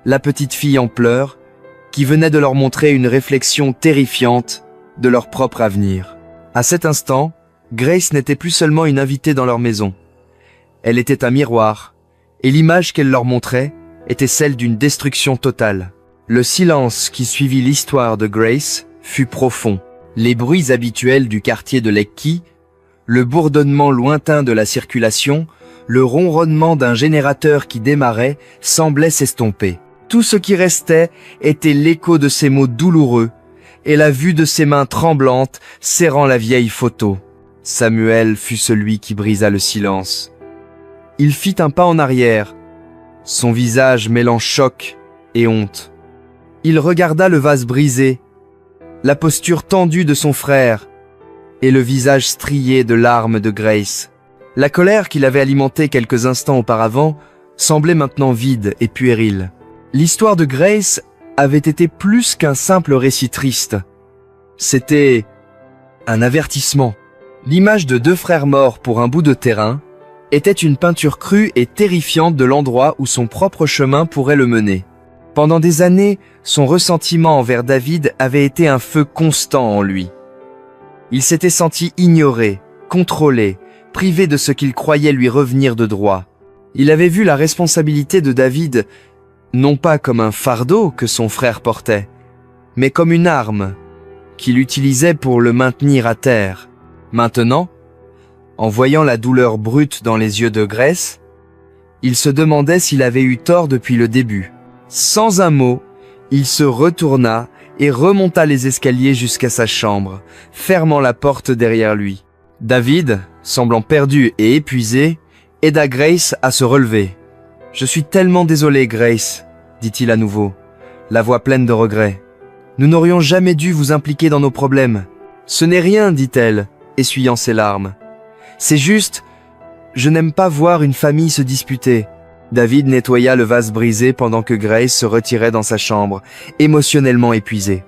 S1: la petite fille en pleurs, qui venait de leur montrer une réflexion terrifiante de leur propre avenir. À cet instant, Grace n'était plus seulement une invitée dans leur maison. Elle était un miroir, et l'image qu'elle leur montrait était celle d'une destruction totale. Le silence qui suivit l'histoire de Grace fut profond. Les bruits habituels du quartier de Lekki, le bourdonnement lointain de la circulation, le ronronnement d'un générateur qui démarrait semblaient s'estomper. Tout ce qui restait était l'écho de ces mots douloureux et la vue de ses mains tremblantes serrant la vieille photo. Samuel fut celui qui brisa le silence. Il fit un pas en arrière, son visage mêlant choc et honte. Il regarda le vase brisé, la posture tendue de son frère et le visage strié de larmes de Grace. La colère qu'il avait alimentée quelques instants auparavant semblait maintenant vide et puérile. L'histoire de Grace avait été plus qu'un simple récit triste. C'était un avertissement. L'image de deux frères morts pour un bout de terrain était une peinture crue et terrifiante de l'endroit où son propre chemin pourrait le mener. Pendant des années, son ressentiment envers David avait été un feu constant en lui. Il s'était senti ignoré, contrôlé, privé de ce qu'il croyait lui revenir de droit. Il avait vu la responsabilité de David non pas comme un fardeau que son frère portait, mais comme une arme qu'il utilisait pour le maintenir à terre. Maintenant, en voyant la douleur brute dans les yeux de Grace, il se demandait s'il avait eu tort depuis le début. Sans un mot, il se retourna et remonta les escaliers jusqu'à sa chambre, fermant la porte derrière lui. David, semblant perdu et épuisé, aida Grace à se relever. « Je suis tellement désolé, Grace, » dit-il à nouveau, la voix pleine de regret. « Nous n'aurions jamais dû vous impliquer dans nos problèmes. »« Ce n'est rien, » dit-elle, essuyant ses larmes. « C'est juste, je n'aime pas voir une famille se disputer. » David nettoya le vase brisé pendant que Grace se retirait dans sa chambre, émotionnellement épuisée.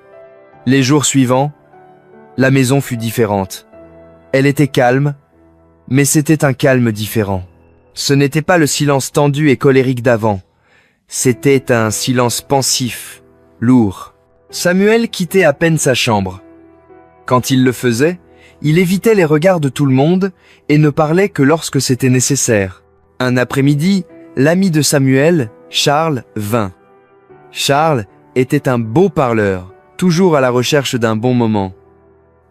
S1: Les jours suivants, la maison fut différente. Elle était calme, mais c'était un calme différent. Ce n'était pas le silence tendu et colérique d'avant. C'était un silence pensif, lourd. Samuel quittait à peine sa chambre. Quand il le faisait, il évitait les regards de tout le monde et ne parlait que lorsque c'était nécessaire. Un après-midi, l'ami de Samuel, Charles, vint. Charles était un beau parleur, toujours à la recherche d'un bon moment.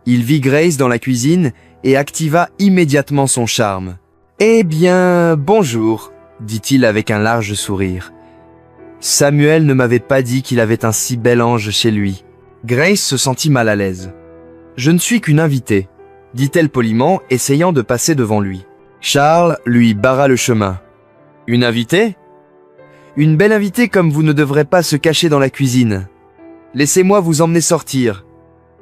S1: Il vit Grace dans la cuisine et activa immédiatement son charme. « Eh bien, bonjour, » dit-il avec un large sourire. Samuel ne m'avait pas dit qu'il avait un si bel ange chez lui. Grace se sentit mal à l'aise. « Je ne suis qu'une invitée, » dit-elle poliment, essayant de passer devant lui. Charles lui barra le chemin. « Une invitée ? Une belle invitée comme vous ne devrez pas se cacher dans la cuisine. Laissez-moi vous emmener sortir.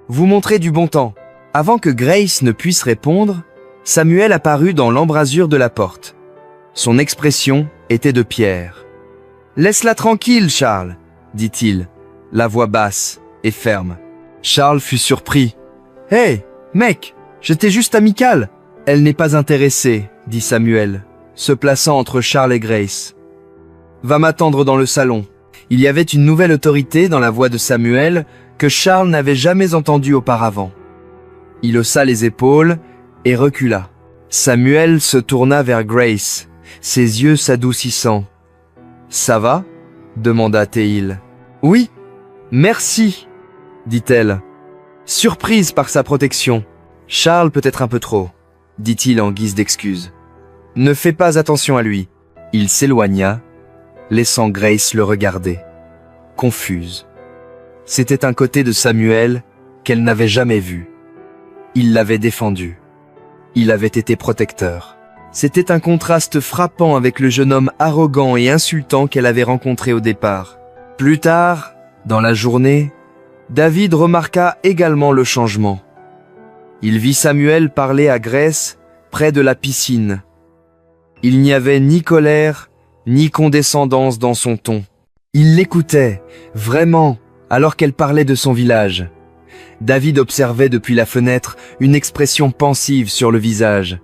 S1: Vous montrer du bon temps. » Avant que Grace ne puisse répondre, Samuel apparut dans l'embrasure de la porte. Son expression était de pierre. « Laisse-la tranquille, Charles, » dit-il, la voix basse et ferme. Charles fut surpris. « Hé, mec, j'étais juste amical. »« Elle n'est pas intéressée, » dit Samuel, se plaçant entre Charles et Grace. « Va m'attendre dans le salon. » Il y avait une nouvelle autorité dans la voix de Samuel que Charles n'avait jamais entendue auparavant. Il haussa les épaules et recula. Samuel se tourna vers Grace, ses yeux s'adoucissant. Ça va? Demanda Théil. Oui, merci, dit-elle, surprise par sa protection. Charles peut-être un peu trop, dit-il en guise d'excuse. Ne fais pas attention à lui. Il s'éloigna, laissant Grace le regarder, confuse. C'était un côté de Samuel qu'elle n'avait jamais vu. Il l'avait défendu. Il avait été protecteur. C'était un contraste frappant avec le jeune homme arrogant et insultant qu'elle avait rencontré au départ. Plus tard, dans la journée, David remarqua également le changement. Il vit Samuel parler à Grace près de la piscine. Il n'y avait ni colère, ni condescendance dans son ton. Il l'écoutait, vraiment, alors qu'elle parlait de son village. David observait depuis la fenêtre une expression pensive sur le visage.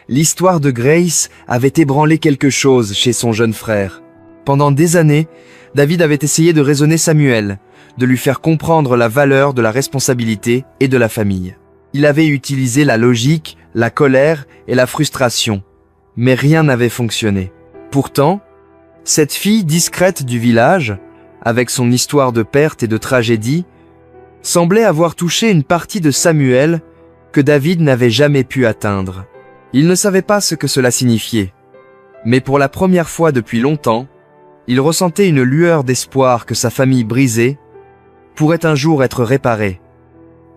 S1: L'histoire de Grace avait ébranlé quelque chose chez son jeune frère. Pendant des années, David avait essayé de raisonner Samuel, de lui faire comprendre la valeur de la responsabilité et de la famille. Il avait utilisé la logique, la colère et la frustration, mais rien n'avait fonctionné. Pourtant, cette fille discrète du village, avec son histoire de perte et de tragédie, semblait avoir touché une partie de Samuel que David n'avait jamais pu atteindre. Il ne savait pas ce que cela signifiait, mais pour la première fois depuis longtemps, il ressentait une lueur d'espoir que sa famille brisée pourrait un jour être réparée.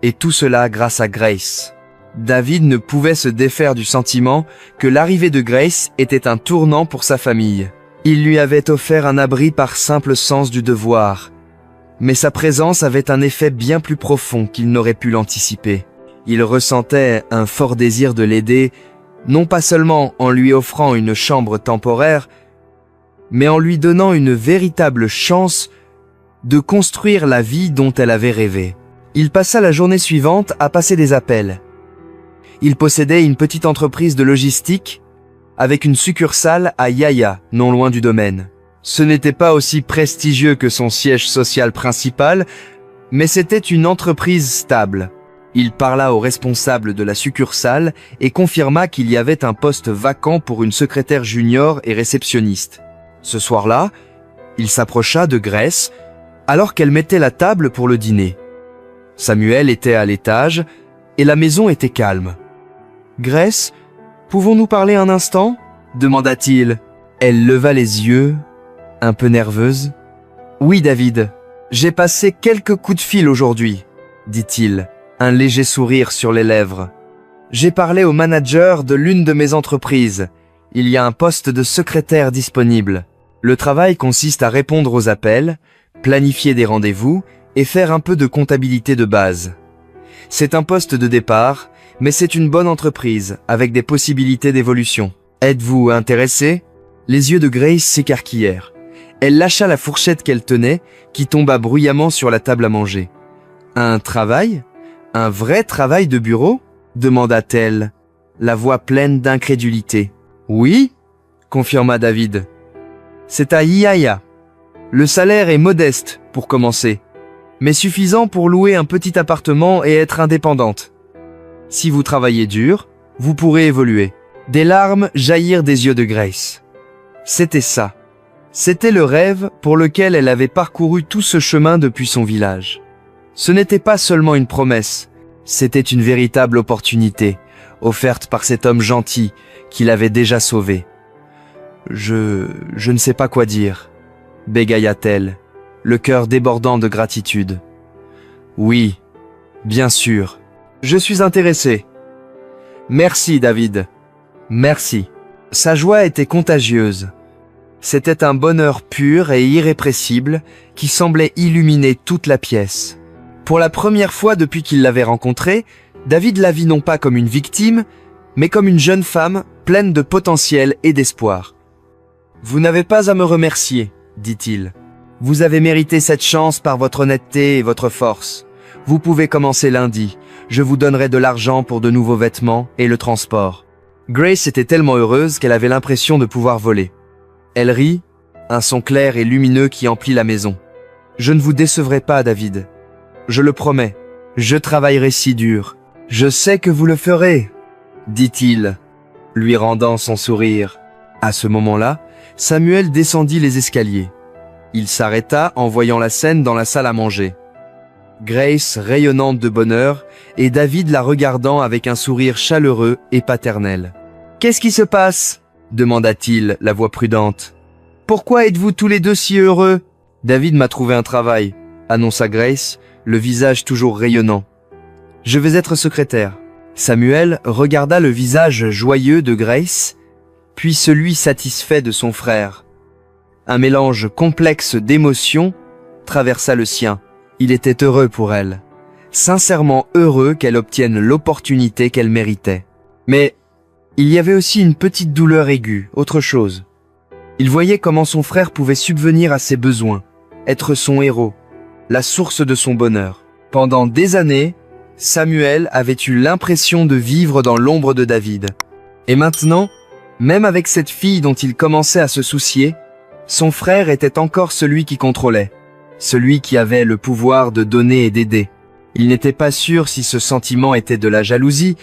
S1: Et tout cela grâce à Grace. David ne pouvait se défaire du sentiment que l'arrivée de Grace était un tournant pour sa famille. Il lui avait offert un abri par simple sens du devoir, mais sa présence avait un effet bien plus profond qu'il n'aurait pu l'anticiper. Il ressentait un fort désir de l'aider, non pas seulement en lui offrant une chambre temporaire, mais en lui donnant une véritable chance de construire la vie dont elle avait rêvé. Il passa la journée suivante à passer des appels. Il possédait une petite entreprise de logistique avec une succursale à Yaya, non loin du domaine. Ce n'était pas aussi prestigieux que son siège social principal, mais c'était une entreprise stable. Il parla au responsable de la succursale et confirma qu'il y avait un poste vacant pour une secrétaire junior et réceptionniste. Ce soir-là, il s'approcha de Grace alors qu'elle mettait la table pour le dîner. Samuel était à l'étage et la maison était calme. « Grace, pouvons-nous parler un instant ?» demanda-t-il. Elle leva les yeux, un peu nerveuse. « Oui, David, j'ai passé quelques coups de fil aujourd'hui, » dit-il, un léger sourire sur les lèvres. « J'ai parlé au manager de l'une de mes entreprises. Il y a un poste de secrétaire disponible. Le travail consiste à répondre aux appels, planifier des rendez-vous et faire un peu de comptabilité de base. C'est un poste de départ, mais c'est une bonne entreprise avec des possibilités d'évolution. Êtes-vous intéressé ?» Les yeux de Grace s'écarquillèrent. Elle lâcha la fourchette qu'elle tenait, qui tomba bruyamment sur la table à manger. « Un travail ? Un vrai travail de bureau ?» demanda-t-elle, la voix pleine d'incrédulité. « Oui ?» confirma David. « C'est à Yaya. Le salaire est modeste, pour commencer, mais suffisant pour louer un petit appartement et être indépendante. Si vous travaillez dur, vous pourrez évoluer. » Des larmes jaillirent des yeux de Grace. C'était ça. C'était le rêve pour lequel elle avait parcouru tout ce chemin depuis son village. Ce n'était pas seulement une promesse, c'était une véritable opportunité, offerte par cet homme gentil qui l'avait déjà sauvée. Je ne sais pas quoi dire, bégaya-t-elle, le cœur débordant de gratitude. Oui, bien sûr, je suis intéressé. Merci, David. Merci. Sa joie était contagieuse. C'était un bonheur pur et irrépressible qui semblait illuminer toute la pièce. Pour la première fois depuis qu'il l'avait rencontrée, David la vit non pas comme une victime, mais comme une jeune femme pleine de potentiel et d'espoir. « Vous n'avez pas à me remercier, » dit-il. « Vous avez mérité cette chance par votre honnêteté et votre force. Vous pouvez commencer lundi. Je vous donnerai de l'argent pour de nouveaux vêtements et le transport. » Grace était tellement heureuse qu'elle avait l'impression de pouvoir voler. Elle rit, un son clair et lumineux qui emplit la maison. « Je ne vous décevrai pas, David. Je le promets. Je travaillerai si dur. Je sais que vous le ferez, dit-il, lui rendant son sourire. À ce moment-là, Samuel descendit les escaliers. Il s'arrêta en voyant la scène dans la salle à manger. Grace rayonnante de bonheur et David la regardant avec un sourire chaleureux et paternel. « Qu'est-ce qui se passe ?» demanda-t-il, la voix prudente. « Pourquoi êtes-vous tous les deux si heureux ?»« David m'a trouvé un travail, » annonça Grace, le visage toujours rayonnant. « Je vais être secrétaire. » Samuel regarda le visage joyeux de Grace, puis celui satisfait de son frère. Un mélange complexe d'émotions traversa le sien. Il était heureux pour elle, sincèrement heureux qu'elle obtienne l'opportunité qu'elle méritait. Mais il y avait aussi une petite douleur aiguë, autre chose. Il voyait comment son frère pouvait subvenir à ses besoins, être son héros, la source de son bonheur. Pendant des années, Samuel avait eu l'impression de vivre dans l'ombre de David. Et maintenant, même avec cette fille dont il commençait à se soucier, son frère était encore celui qui contrôlait, celui qui avait le pouvoir de donner et d'aider. Il n'était pas sûr si ce sentiment était de la jalousie,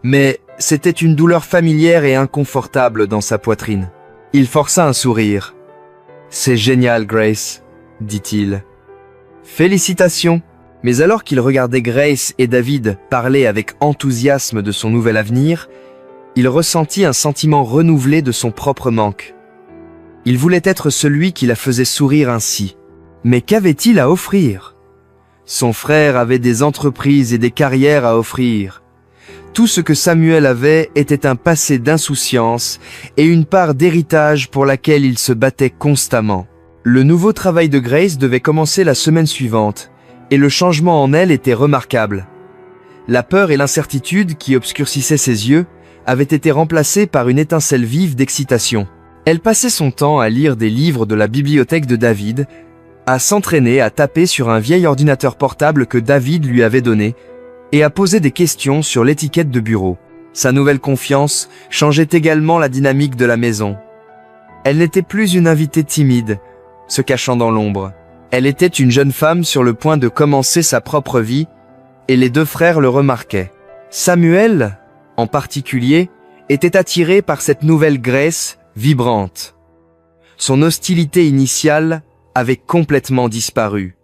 S1: mais c'était une douleur familière et inconfortable dans sa poitrine. Il força un sourire. « C'est génial, Grace, » dit-il. « Félicitations !» Mais alors qu'il regardait Grace et David parler avec enthousiasme de son nouvel avenir, il ressentit un sentiment renouvelé de son propre manque. Il voulait être celui qui la faisait sourire ainsi. Mais qu'avait-il à offrir? Son frère avait des entreprises et des carrières à offrir. Tout ce que Samuel avait était un passé d'insouciance et une part d'héritage pour laquelle il se battait constamment. Le nouveau travail de Grace devait commencer la semaine suivante, et le changement en elle était remarquable. La peur et l'incertitude qui obscurcissaient ses yeux avaient été remplacées par une étincelle vive d'excitation. Elle passait son temps à lire des livres de la bibliothèque de David, à s'entraîner à taper sur un vieil ordinateur portable que David lui avait donné, et à poser des questions sur l'étiquette de bureau. Sa nouvelle confiance changeait également la dynamique de la maison. Elle n'était plus une invitée timide, se cachant dans l'ombre. Elle était une jeune femme sur le point de commencer sa propre vie, et les deux frères le remarquaient. Samuel, en particulier, était attiré par cette nouvelle Grace vibrante. Son hostilité initiale avait complètement disparu,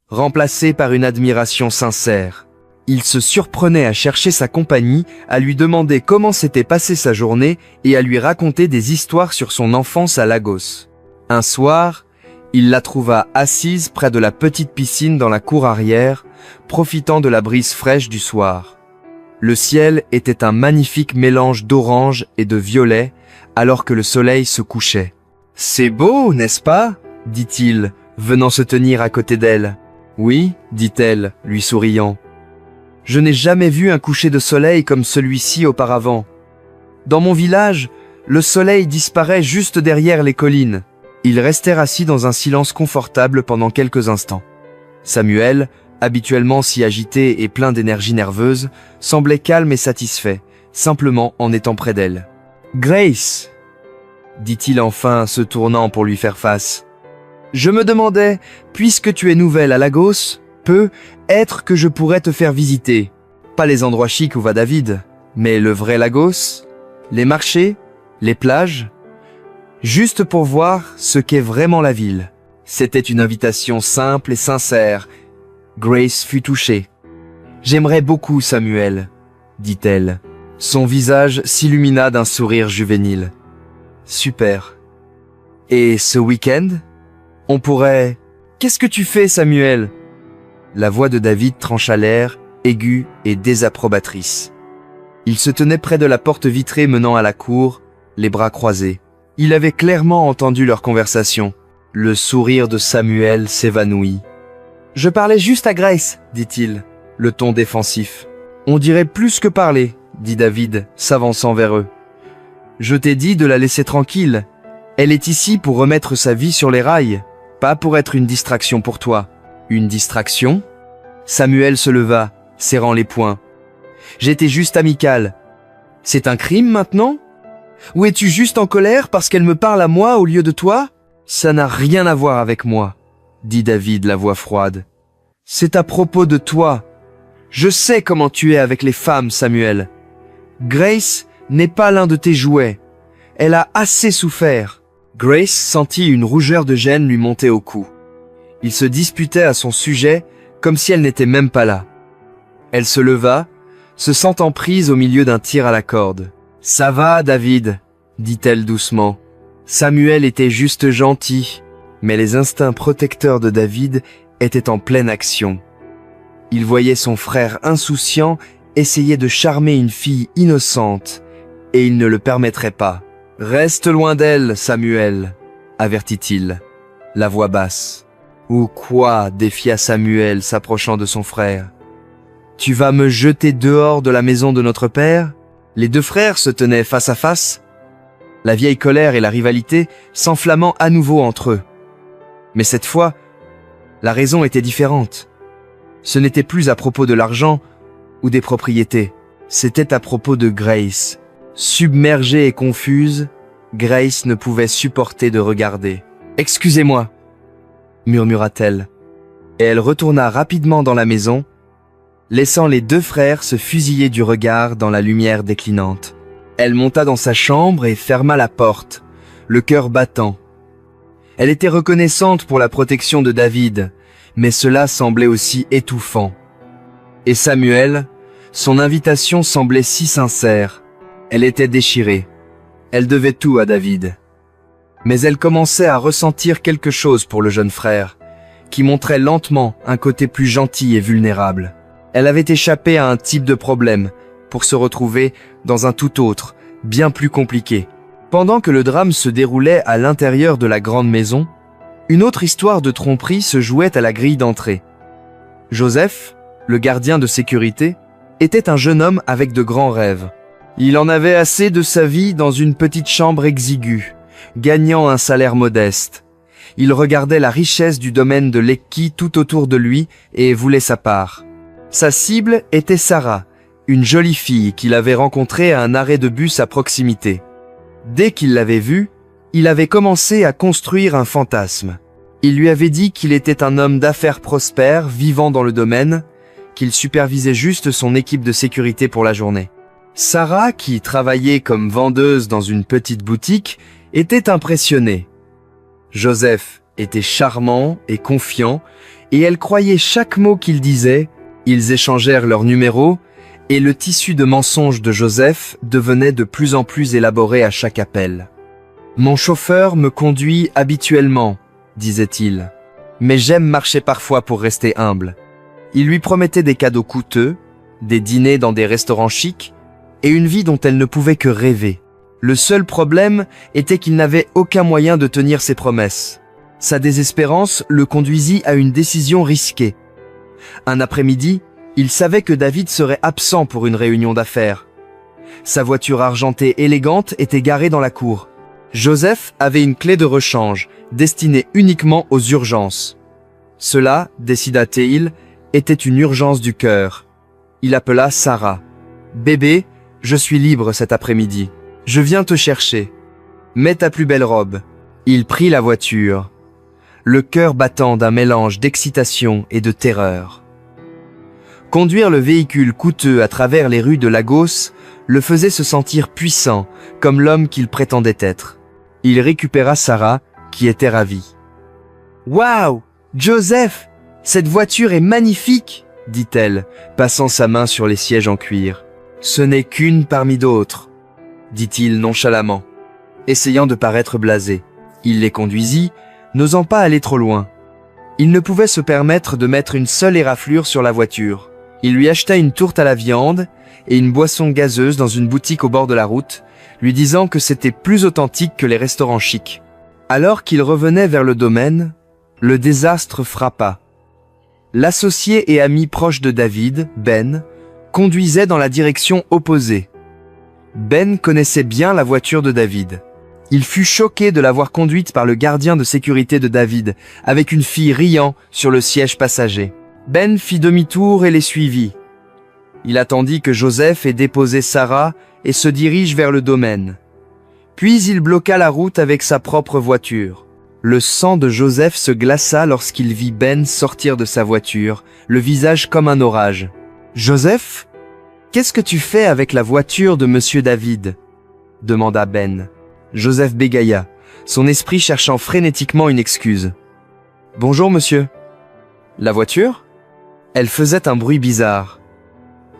S1: remplacée par une admiration sincère. Il se surprenait à chercher sa compagnie, à lui demander comment s'était passée sa journée et à lui raconter des histoires sur son enfance à Lagos. Un soir, il la trouva assise près de la petite piscine dans la cour arrière, profitant de la brise fraîche du soir. Le ciel était un magnifique mélange d'orange et de violet, alors que le soleil se couchait. « C'est beau, n'est-ce pas ?» dit-il, venant se tenir à côté d'elle. « Oui, » dit-elle, lui souriant. « Je n'ai jamais vu un coucher de soleil comme celui-ci auparavant. Dans mon village, le soleil disparaît juste derrière les collines. » Ils restèrent assis dans un silence confortable pendant quelques instants. Samuel, habituellement si agité et plein d'énergie nerveuse, semblait calme et satisfait, simplement en étant près d'elle. « Grace !» dit-il enfin, se tournant pour lui faire face. « Je me demandais, puisque tu es nouvelle à Lagos, peut-être que je pourrais te faire visiter. Pas les endroits chics où va David, mais le vrai Lagos, les marchés, les plages, juste pour voir ce qu'est vraiment la ville. » C'était une invitation simple et sincère. Grace fut touchée. « J'aimerais beaucoup, Samuel, » dit-elle. Son visage s'illumina d'un sourire juvénile. « Super. Et ce week-end, on pourrait... » « Qu'est-ce que tu fais, Samuel ?» La voix de David trancha l'air, aiguë et désapprobatrice. Il se tenait près de la porte vitrée menant à la cour, les bras croisés. Il avait clairement entendu leur conversation. Le sourire de Samuel s'évanouit. « Je parlais juste à Grace, » dit-il, le ton défensif. « On dirait plus que parler, » dit David, s'avançant vers eux. « Je t'ai dit de la laisser tranquille. Elle est ici pour remettre sa vie sur les rails, pas pour être une distraction pour toi. » « Une distraction ?» Samuel se leva, serrant les poings. « J'étais juste amical. C'est un crime maintenant ? Ou es-tu juste en colère parce qu'elle me parle à moi au lieu de toi ? » « Ça n'a rien à voir avec moi, » dit David, la voix froide. « C'est à propos de toi. Je sais comment tu es avec les femmes, Samuel. Grace n'est pas l'un de tes jouets. Elle a assez souffert. Grace sentit une rougeur de gêne lui monter au cou. Il se disputait à son sujet comme si elle n'était même pas là. Elle se leva, se sentant prise au milieu d'un tir à la corde. « Ça va, David ?» dit-elle doucement. Samuel était juste gentil, mais les instincts protecteurs de David étaient en pleine action. Il voyait son frère insouciant essayer de charmer une fille innocente, et il ne le permettrait pas. « Reste loin d'elle, Samuel !» avertit-il, la voix basse. « Ou quoi ?» défia Samuel, s'approchant de son frère. « Tu vas me jeter dehors de la maison de notre père ?» Les deux frères se tenaient face à face, la vieille colère et la rivalité s'enflammant à nouveau entre eux. Mais cette fois, la raison était différente. Ce n'était plus à propos de l'argent ou des propriétés, c'était à propos de Grace. Submergée et confuse, Grace ne pouvait supporter de regarder. « Excusez-moi » murmura-t-elle, et elle retourna rapidement dans la maison, laissant les deux frères se fusiller du regard dans la lumière déclinante. Elle monta dans sa chambre et ferma la porte, le cœur battant. Elle était reconnaissante pour la protection de David, mais cela semblait aussi étouffant. Et Samuel, son invitation semblait si sincère. Elle était déchirée. Elle devait tout à David. Mais elle commençait à ressentir quelque chose pour le jeune frère, qui montrait lentement un côté plus gentil et vulnérable. Elle avait échappé à un type de problème pour se retrouver dans un tout autre, bien plus compliqué. Pendant que le drame se déroulait à l'intérieur de la grande maison, une autre histoire de tromperie se jouait à la grille d'entrée. Joseph, le gardien de sécurité, était un jeune homme avec de grands rêves. Il en avait assez de sa vie dans une petite chambre exiguë, gagnant un salaire modeste. Il regardait la richesse du domaine de Lekki tout autour de lui et voulait sa part. Sa cible était Sarah, une jolie fille qu'il avait rencontrée à un arrêt de bus à proximité. Dès qu'il l'avait vue, il avait commencé à construire un fantasme. Il lui avait dit qu'il était un homme d'affaires prospère, vivant dans le domaine, qu'il supervisait juste son équipe de sécurité pour la journée. Sarah, qui travaillait comme vendeuse dans une petite boutique, était impressionnée. Joseph était charmant et confiant, et elle croyait chaque mot qu'il disait. Ils échangèrent leurs numéros, et le tissu de mensonges de Joseph devenait de plus en plus élaboré à chaque appel. « Mon chauffeur me conduit habituellement, » disait-il, « mais j'aime marcher parfois pour rester humble. » Il lui promettait des cadeaux coûteux, des dîners dans des restaurants chics, et une vie dont elle ne pouvait que rêver. Le seul problème était qu'il n'avait aucun moyen de tenir ses promesses. Sa désespérance le conduisit à une décision risquée. Un après-midi, il savait que David serait absent pour une réunion d'affaires. Sa voiture argentée élégante était garée dans la cour. Joseph avait une clé de rechange, destinée uniquement aux urgences. Cela, décida-t-il, était une urgence du cœur. Il appela Sarah. « Bébé, je suis libre cet après-midi. Je viens te chercher. Mets ta plus belle robe. » Il prit la voiture, le cœur battant d'un mélange d'excitation et de terreur. Conduire le véhicule coûteux à travers les rues de Lagos le faisait se sentir puissant, comme l'homme qu'il prétendait être. Il récupéra Sarah, qui était ravie. « Waouh, Joseph, cette voiture est magnifique !» dit-elle, passant sa main sur les sièges en cuir. « Ce n'est qu'une parmi d'autres, » dit-il nonchalamment, essayant de paraître blasé. Il les conduisit, n'osant pas aller trop loin. Il ne pouvait se permettre de mettre une seule éraflure sur la voiture. Il lui acheta une tourte à la viande et une boisson gazeuse dans une boutique au bord de la route, lui disant que c'était plus authentique que les restaurants chics. Alors qu'il revenait vers le domaine, le désastre frappa. L'associé et ami proche de David, Ben, conduisait dans la direction opposée. Ben connaissait bien la voiture de David. Il fut choqué de la voir conduite par le gardien de sécurité de David, avec une fille riant sur le siège passager. Ben fit demi-tour et les suivit. Il attendit que Joseph ait déposé Sarah et se dirige vers le domaine. Puis il bloqua la route avec sa propre voiture. Le sang de Joseph se glaça lorsqu'il vit Ben sortir de sa voiture, le visage comme un orage. « Joseph, qu'est-ce que tu fais avec la voiture de Monsieur David ?» demanda Ben. Joseph bégaya. son esprit cherchant frénétiquement une excuse. « Bonjour, monsieur. »« La voiture ?» Elle faisait un bruit bizarre.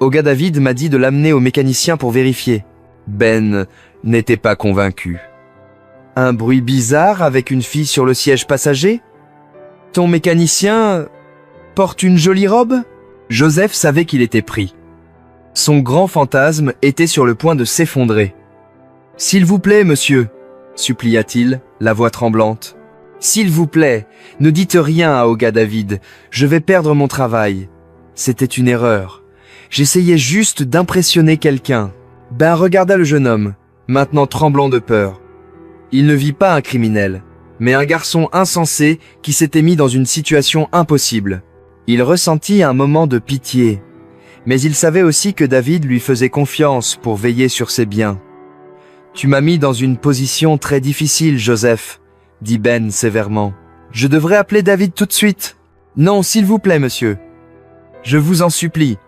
S1: Oga David m'a dit de l'amener au mécanicien pour vérifier. Ben n'était pas convaincu. « Un bruit bizarre avec une fille sur le siège passager ? Ton mécanicien porte une jolie robe ?» Joseph savait qu'il était pris. Son grand fantasme était sur le point de s'effondrer. « S'il vous plaît, monsieur » supplia-t-il, la voix tremblante. « S'il vous plaît, ne dites rien à Oga David, je vais perdre mon travail. C'était une erreur. J'essayais juste d'impressionner quelqu'un. » Ben regarda le jeune homme, maintenant tremblant de peur. Il ne vit pas un criminel, mais un garçon insensé qui s'était mis dans une situation impossible. Il ressentit un moment de pitié, mais il savait aussi que David lui faisait confiance pour veiller sur ses biens. « Tu m'as mis dans une position très difficile, Joseph, » dit Ben sévèrement. « Je devrais appeler David tout de suite. »« Non, s'il vous plaît, monsieur. Je vous en supplie. »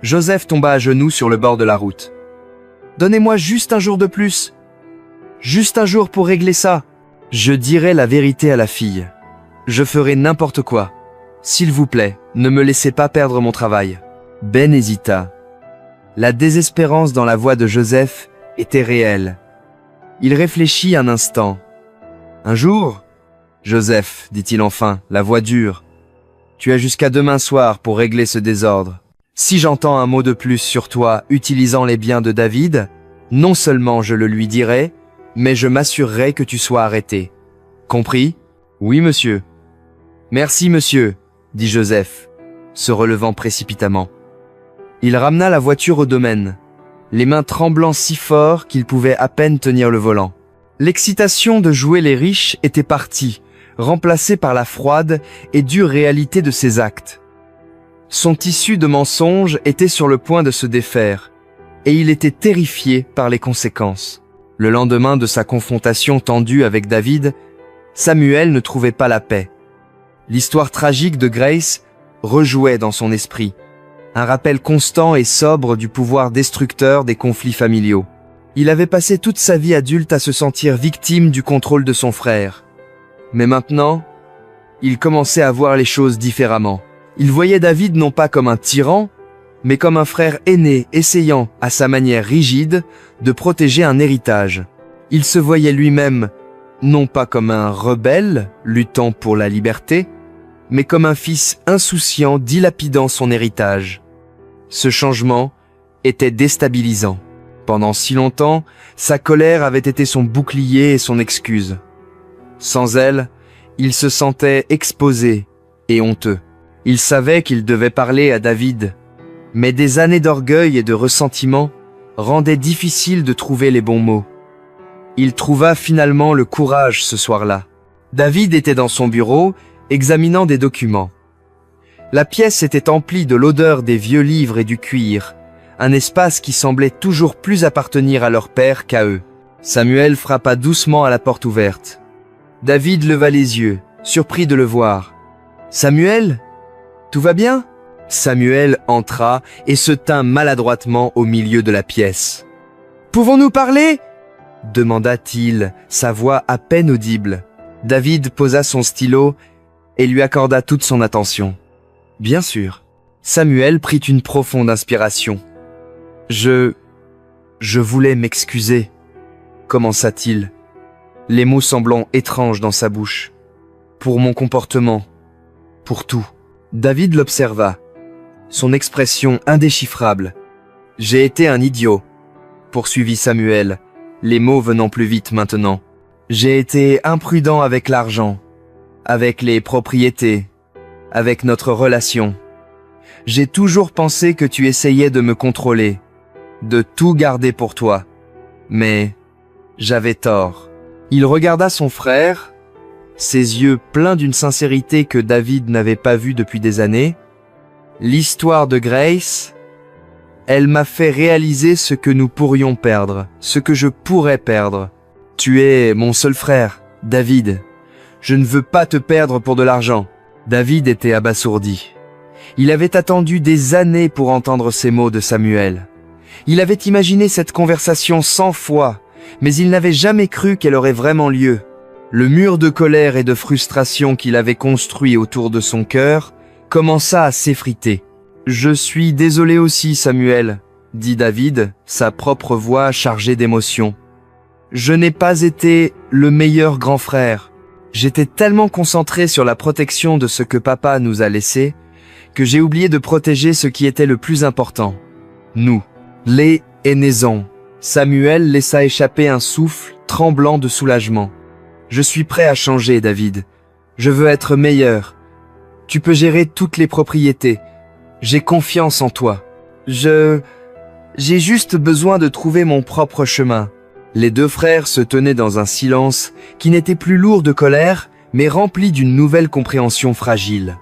S1: Joseph tomba à genoux sur le bord de la route. « Donnez-moi juste un jour de plus. Juste un jour pour régler ça. Je dirai la vérité à la fille. Je ferai n'importe quoi. S'il vous plaît, ne me laissez pas perdre mon travail. » Ben hésita. La désespérance dans la voix de Joseph était réelle. Il réfléchit un instant. « Un jour, Joseph, dit-il enfin, la voix dure. Tu as jusqu'à demain soir pour régler ce désordre. Si j'entends un mot de plus sur toi utilisant les biens de David, non seulement je le lui dirai, mais je m'assurerai que tu sois arrêté. Compris ? Oui, monsieur. Merci, monsieur, dit Joseph, se relevant précipitamment. Il ramena la voiture au domaine, les mains tremblant si fort qu'il pouvait à peine tenir le volant. L'excitation de jouer les riches était partie, remplacée par la froide et dure réalité de ses actes. Son tissu de mensonges était sur le point de se défaire, et il était terrifié par les conséquences. Le lendemain de sa confrontation tendue avec David, Samuel ne trouvait pas la paix. L'histoire tragique de Grace rejouait dans son esprit, un rappel constant et sobre du pouvoir destructeur des conflits familiaux. Il avait passé toute sa vie adulte à se sentir victime du contrôle de son frère. Mais maintenant, il commençait à voir les choses différemment. Il voyait David non pas comme un tyran, mais comme un frère aîné essayant, à sa manière rigide, de protéger un héritage. Il se voyait lui-même non pas comme un rebelle luttant pour la liberté, mais comme un fils insouciant dilapidant son héritage. Ce changement était déstabilisant. Pendant si longtemps, sa colère avait été son bouclier et son excuse. Sans elle, il se sentait exposé et honteux. Il savait qu'il devait parler à David, mais des années d'orgueil et de ressentiment rendaient difficile de trouver les bons mots. Il trouva finalement le courage ce soir-là. David était dans son bureau, examinant des documents. La pièce était emplie de l'odeur des vieux livres et du cuir, un espace qui semblait toujours plus appartenir à leur père qu'à eux. Samuel frappa doucement à la porte ouverte. David leva les yeux, surpris de le voir. « Samuel ? Tout va bien ?» Samuel entra et se tint maladroitement au milieu de la pièce. « Pouvons-nous parler ?» demanda-t-il, sa voix à peine audible. David posa son stylo et lui accorda toute son attention. « Bien sûr. » Samuel prit une profonde inspiration. « Je voulais m'excuser, » commença-t-il, les mots semblant étranges dans sa bouche. « Pour mon comportement, pour tout. » David l'observa, son expression indéchiffrable. « J'ai été un idiot, » poursuivit Samuel, les mots venant plus vite maintenant. « J'ai été imprudent avec l'argent, avec les propriétés, avec notre relation. J'ai toujours pensé que tu essayais de me contrôler, de tout garder pour toi. Mais j'avais tort. » Il regarda son frère, ses yeux pleins d'une sincérité que David n'avait pas vue depuis des années. « L'histoire de Grace, elle m'a fait réaliser ce que nous pourrions perdre, ce que je pourrais perdre. Tu es mon seul frère, David. Je ne veux pas te perdre pour de l'argent. » David était abasourdi. Il avait attendu des années pour entendre ces mots de Samuel. Il avait imaginé cette conversation 100 fois, mais il n'avait jamais cru qu'elle aurait vraiment lieu. Le mur de colère et de frustration qu'il avait construit autour de son cœur commença à s'effriter. « Je suis désolé aussi, Samuel », dit David, sa propre voix chargée d'émotion. « Je n'ai pas été le meilleur grand frère. J'étais tellement concentré sur la protection de ce que papa nous a laissé que j'ai oublié de protéger ce qui était le plus important. Nous, les aînés. » Samuel laissa échapper un souffle tremblant de soulagement. « Je suis prêt à changer, David. Je veux être meilleur. Tu peux gérer toutes les propriétés. J'ai confiance en toi. J'ai juste besoin de trouver mon propre chemin. » Les deux frères se tenaient dans un silence qui n'était plus lourd de colère, mais rempli d'une nouvelle compréhension fragile.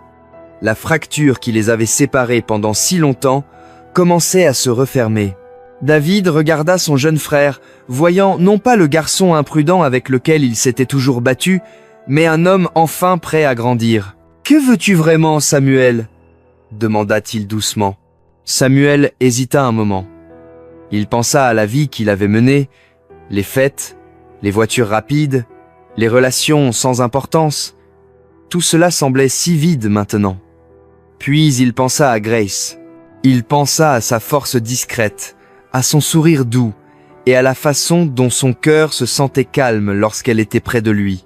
S1: La fracture qui les avait séparés pendant si longtemps commençait à se refermer. David regarda son jeune frère, voyant non pas le garçon imprudent avec lequel il s'était toujours battu, mais un homme enfin prêt à grandir. « Que veux-tu vraiment, Samuel ?» demanda-t-il doucement. Samuel hésita un moment. Il pensa à la vie qu'il avait menée, les fêtes, les voitures rapides, les relations sans importance. Tout cela semblait si vide maintenant. Puis il pensa à Grace. Il pensa à sa force discrète, à son sourire doux et à la façon dont son cœur se sentait calme lorsqu'elle était près de lui.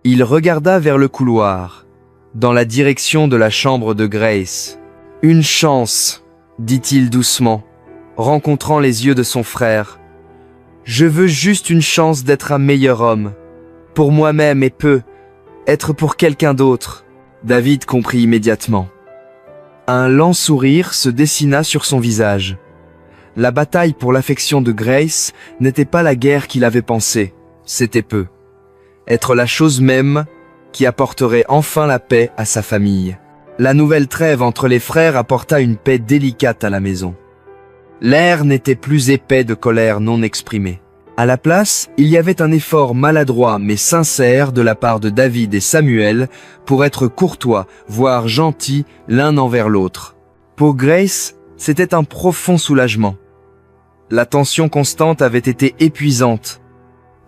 S1: Il regarda vers le couloir, dans la direction de la chambre de Grace. « Une chance », dit-il doucement, rencontrant les yeux de son frère. « Je veux juste une chance d'être un meilleur homme, pour moi-même et être pour quelqu'un d'autre. » David comprit immédiatement. Un lent sourire se dessina sur son visage. La bataille pour l'affection de Grace n'était pas la guerre qu'il avait pensée, c'était être la chose même qui apporterait enfin la paix à sa famille. La nouvelle trêve entre les frères apporta une paix délicate à la maison. L'air n'était plus épais de colère non exprimée. À la place, il y avait un effort maladroit mais sincère de la part de David et Samuel pour être courtois, voire gentils l'un envers l'autre. Pour Grace, c'était un profond soulagement. La tension constante avait été épuisante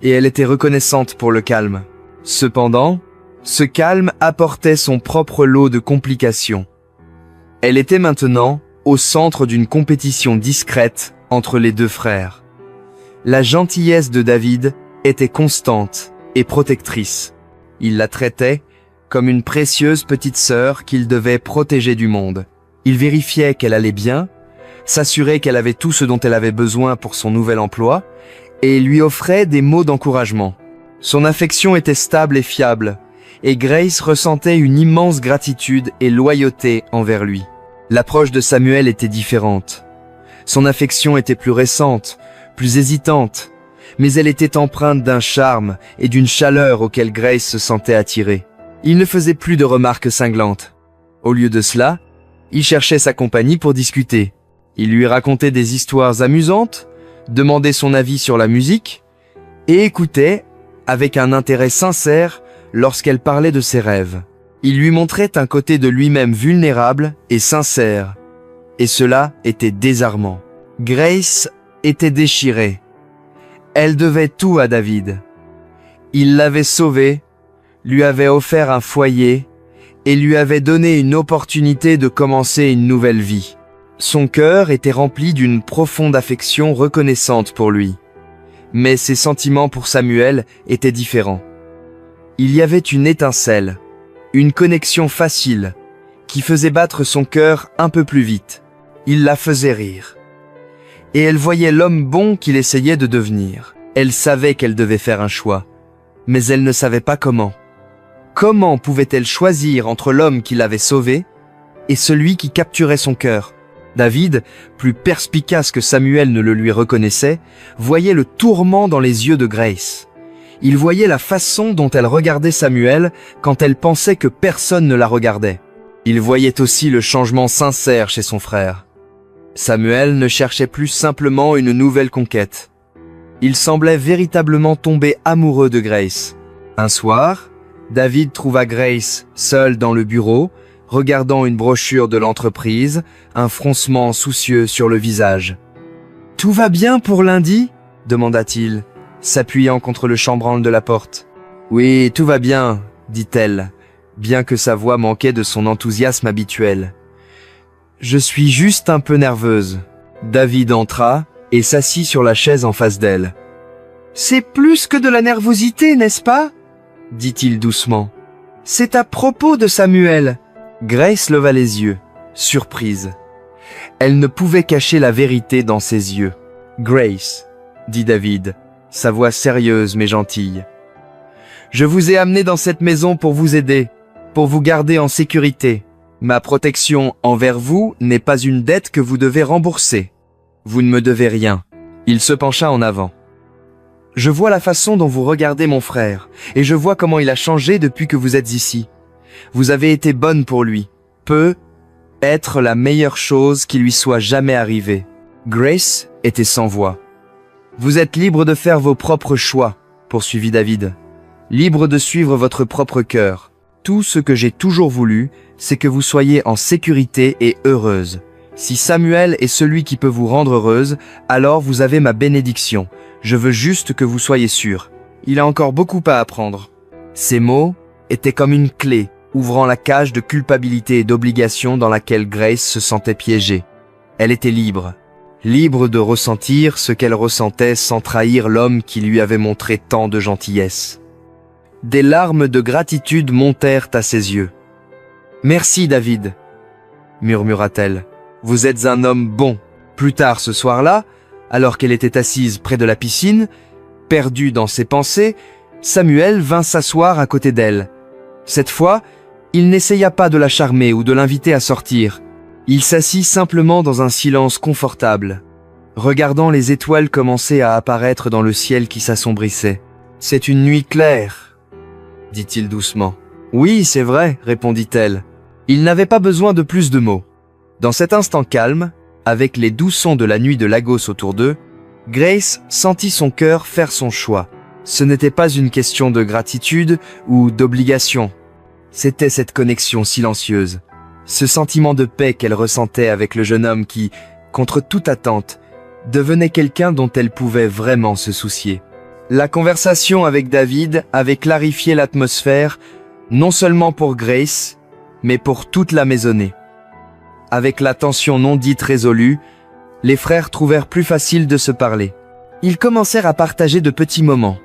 S1: et elle était reconnaissante pour le calme. Cependant, ce calme apportait son propre lot de complications. Elle était maintenant au centre d'une compétition discrète entre les deux frères. La gentillesse de David était constante et protectrice. Il la traitait comme une précieuse petite sœur qu'il devait protéger du monde. Il vérifiait qu'elle allait bien, s'assurait qu'elle avait tout ce dont elle avait besoin pour son nouvel emploi, et lui offrait des mots d'encouragement. Son affection était stable et fiable, et Grace ressentait une immense gratitude et loyauté envers lui. L'approche de Samuel était différente. Son affection était plus récente, plus hésitante, mais elle était empreinte d'un charme et d'une chaleur auquel Grace se sentait attirée. Il ne faisait plus de remarques cinglantes. Au lieu de cela, il cherchait sa compagnie pour discuter. Il lui racontait des histoires amusantes, demandait son avis sur la musique et écoutait, avec un intérêt sincère, lorsqu'elle parlait de ses rêves. Il lui montrait un côté de lui-même vulnérable et sincère, et cela était désarmant. Grace était déchirée. Elle devait tout à David. Il l'avait sauvée, lui avait offert un foyer et lui avait donné une opportunité de commencer une nouvelle vie. Son cœur était rempli d'une profonde affection reconnaissante pour lui. Mais ses sentiments pour Samuel étaient différents. Il y avait une étincelle, une connexion facile, qui faisait battre son cœur un peu plus vite. Il la faisait rire. Et elle voyait l'homme bon qu'il essayait de devenir. Elle savait qu'elle devait faire un choix, mais elle ne savait pas comment. Comment pouvait-elle choisir entre l'homme qui l'avait sauvée et celui qui capturait son cœur? David, plus perspicace que Samuel ne le lui reconnaissait, voyait le tourment dans les yeux de Grace. Il voyait la façon dont elle regardait Samuel quand elle pensait que personne ne la regardait. Il voyait aussi le changement sincère chez son frère. Samuel ne cherchait plus simplement une nouvelle conquête. Il semblait véritablement tomber amoureux de Grace. Un soir, David trouva Grace seule dans le bureau, regardant une brochure de l'entreprise, un froncement soucieux sur le visage. « Tout va bien pour lundi ?» demanda-t-il. s'appuyant contre le chambranle de la porte. « Oui, tout va bien, dit-elle, bien que sa voix manquait de son enthousiasme habituel. « Je suis juste un peu nerveuse. » David entra et s'assit sur la chaise en face d'elle. « C'est plus que de la nervosité, n'est-ce pas ?» dit-il doucement. « C'est à propos de Samuel. » Grace leva les yeux, surprise. Elle ne pouvait cacher la vérité dans ses yeux. « Grace, » dit David, sa voix sérieuse mais gentille. « Je vous ai amené dans cette maison pour vous aider, pour vous garder en sécurité. Ma protection envers vous n'est pas une dette que vous devez rembourser. Vous ne me devez rien. » Il se pencha en avant. « Je vois la façon dont vous regardez mon frère, et je vois comment il a changé depuis que vous êtes ici. Vous avez été bonne pour lui. Peut être la meilleure chose qui lui soit jamais arrivée. » Grace était sans voix. « Vous êtes libre de faire vos propres choix, » poursuivit David. « Libre de suivre votre propre cœur. Tout ce que j'ai toujours voulu, c'est que vous soyez en sécurité et heureuse. Si Samuel est celui qui peut vous rendre heureuse, alors vous avez ma bénédiction. Je veux juste que vous soyez sûrs. Il a encore beaucoup à apprendre. » Ces mots étaient comme une clé, ouvrant la cage de culpabilité et d'obligation dans laquelle Grace se sentait piégée. Elle était libre. Libre de ressentir ce qu'elle ressentait sans trahir l'homme qui lui avait montré tant de gentillesse. Des larmes de gratitude montèrent à ses yeux. « Merci, David, » murmura-t-elle. « Vous êtes un homme bon. » Plus tard ce soir-là, alors qu'elle était assise près de la piscine, perdue dans ses pensées, Samuel vint s'asseoir à côté d'elle. Cette fois, il n'essaya pas de la charmer ou de l'inviter à sortir. Il s'assit simplement dans un silence confortable, regardant les étoiles commencer à apparaître dans le ciel qui s'assombrissait. « C'est une nuit claire, » dit-il doucement. « Oui, c'est vrai, » répondit-elle. Il n'avait pas besoin de plus de mots. Dans cet instant calme, avec les doux sons de la nuit de Lagos autour d'eux, Grace sentit son cœur faire son choix. Ce n'était pas une question de gratitude ou d'obligation. C'était cette connexion silencieuse, ce sentiment de paix qu'elle ressentait avec le jeune homme qui, contre toute attente, devenait quelqu'un dont elle pouvait vraiment se soucier. La conversation avec David avait clarifié l'atmosphère, non seulement pour Grace, mais pour toute la maisonnée. Avec la tension non dite résolue, les frères trouvèrent plus facile de se parler. Ils commencèrent à partager de petits moments,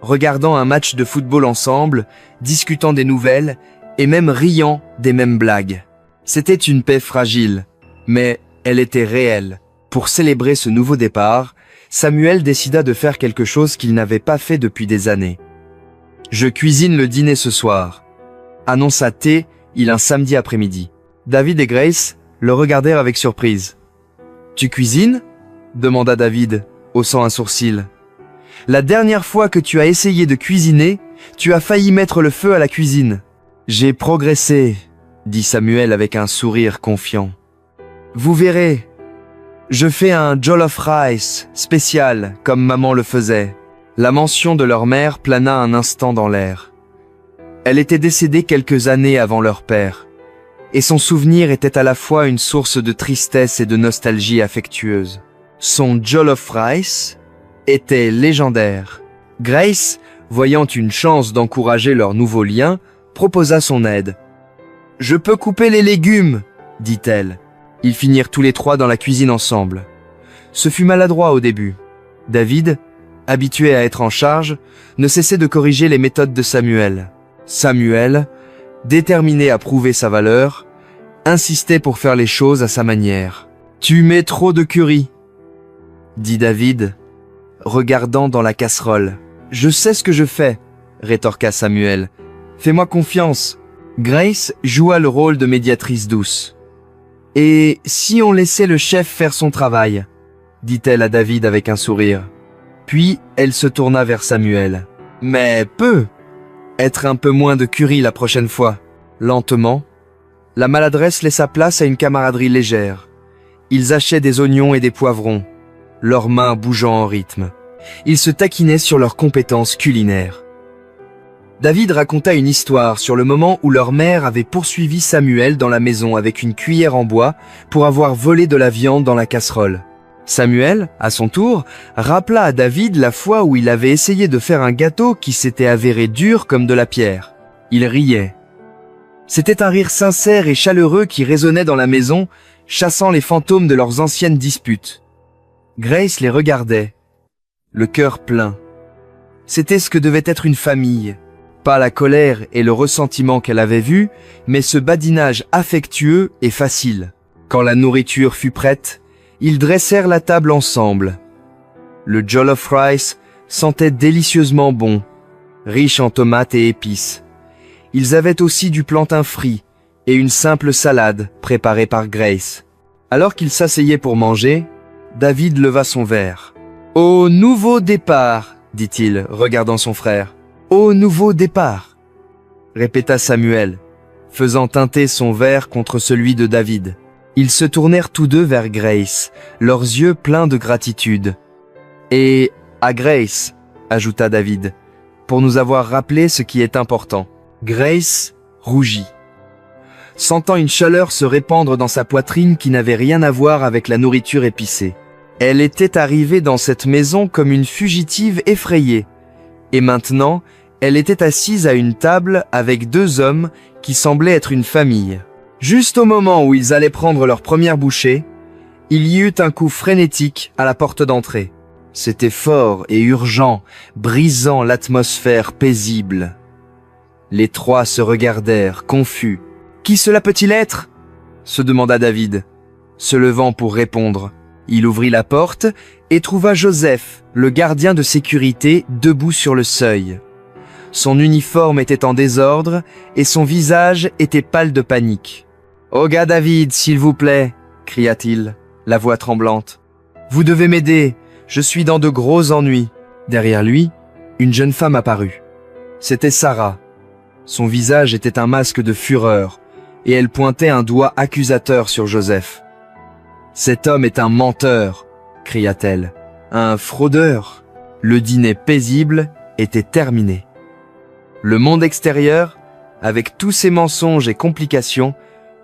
S1: regardant un match de football ensemble, discutant des nouvelles et même riant des mêmes blagues. C'était une paix fragile, mais elle était réelle. Pour célébrer ce nouveau départ, Samuel décida de faire quelque chose qu'il n'avait pas fait depuis des années. « Je cuisine le dîner ce soir », annonça T-il un samedi après-midi. David et Grace le regardèrent avec surprise. « Tu cuisines ?» demanda David, haussant un sourcil. « La dernière fois que tu as essayé de cuisiner, tu as failli mettre le feu à la cuisine. »« J'ai progressé, » dit Samuel avec un sourire confiant. « Vous verrez, je fais un jollof rice spécial comme maman le faisait. » La mention de leur mère plana un instant dans l'air. Elle était décédée quelques années avant leur père, et son souvenir était à la fois une source de tristesse et de nostalgie affectueuse. Son jollof rice était légendaire. Grace, voyant une chance d'encourager leur nouveau lien, proposa son aide. « Je peux couper les légumes, » dit-elle. Ils finirent tous les trois dans la cuisine ensemble. Ce fut maladroit au début. David, habitué à être en charge, ne cessait de corriger les méthodes de Samuel. Samuel, déterminé à prouver sa valeur, insistait pour faire les choses à sa manière. « Tu mets trop de curry, » dit David, regardant dans la casserole. « Je sais ce que je fais, » rétorqua Samuel. « Fais-moi confiance. » Grace joua le rôle de médiatrice douce. « Et si on laissait le chef faire son travail ?» dit-elle à David avec un sourire. Puis elle se tourna vers Samuel. « Mais peu. Être un peu moins de curry la prochaine fois. » Lentement, la maladresse laissa place à une camaraderie légère. Ils hachaient des oignons et des poivrons, leurs mains bougeant en rythme. Ils se taquinaient sur leurs compétences culinaires. David raconta une histoire sur le moment où leur mère avait poursuivi Samuel dans la maison avec une cuillère en bois pour avoir volé de la viande dans la casserole. Samuel, à son tour, rappela à David la fois où il avait essayé de faire un gâteau qui s'était avéré dur comme de la pierre. Il riait. C'était un rire sincère et chaleureux qui résonnait dans la maison, chassant les fantômes de leurs anciennes disputes. Grace les regardait, le cœur plein. C'était ce que devait être une famille. Pas la colère et le ressentiment qu'elle avait vu, mais ce badinage affectueux et facile. Quand la nourriture fut prête, ils dressèrent la table ensemble. Le jollof rice sentait délicieusement bon, riche en tomates et épices. Ils avaient aussi du plantain frit et une simple salade préparée par Grace. Alors qu'ils s'asseyaient pour manger, David leva son verre. « Au nouveau départ !» dit-il, regardant son frère. « Au nouveau départ !» répéta Samuel, faisant teinter son verre contre celui de David. Ils se tournèrent tous deux vers Grace, leurs yeux pleins de gratitude. « Et à Grace, » ajouta David, « pour nous avoir rappelé ce qui est important. » Grace rougit, sentant une chaleur se répandre dans sa poitrine qui n'avait rien à voir avec la nourriture épicée. Elle était arrivée dans cette maison comme une fugitive effrayée, et maintenant, elle était assise à une table avec deux hommes qui semblaient être une famille. Juste au moment où ils allaient prendre leur première bouchée, il y eut un coup frénétique à la porte d'entrée. C'était fort et urgent, brisant l'atmosphère paisible. Les trois se regardèrent, confus. « Qui cela peut-il être ?» se demanda David, se levant pour répondre. Il ouvrit la porte et trouva Joseph, le gardien de sécurité, debout sur le seuil. Son uniforme était en désordre et son visage était pâle de panique. « Oh gars David, s'il vous plaît !» cria-t-il, la voix tremblante. « Vous devez m'aider, je suis dans de gros ennuis. » Derrière lui, une jeune femme apparut. C'était Sarah. Son visage était un masque de fureur, et elle pointait un doigt accusateur sur Joseph. « Cet homme est un menteur !» cria-t-elle. « Un fraudeur !» Le dîner paisible était terminé. Le monde extérieur, avec tous ses mensonges et complications,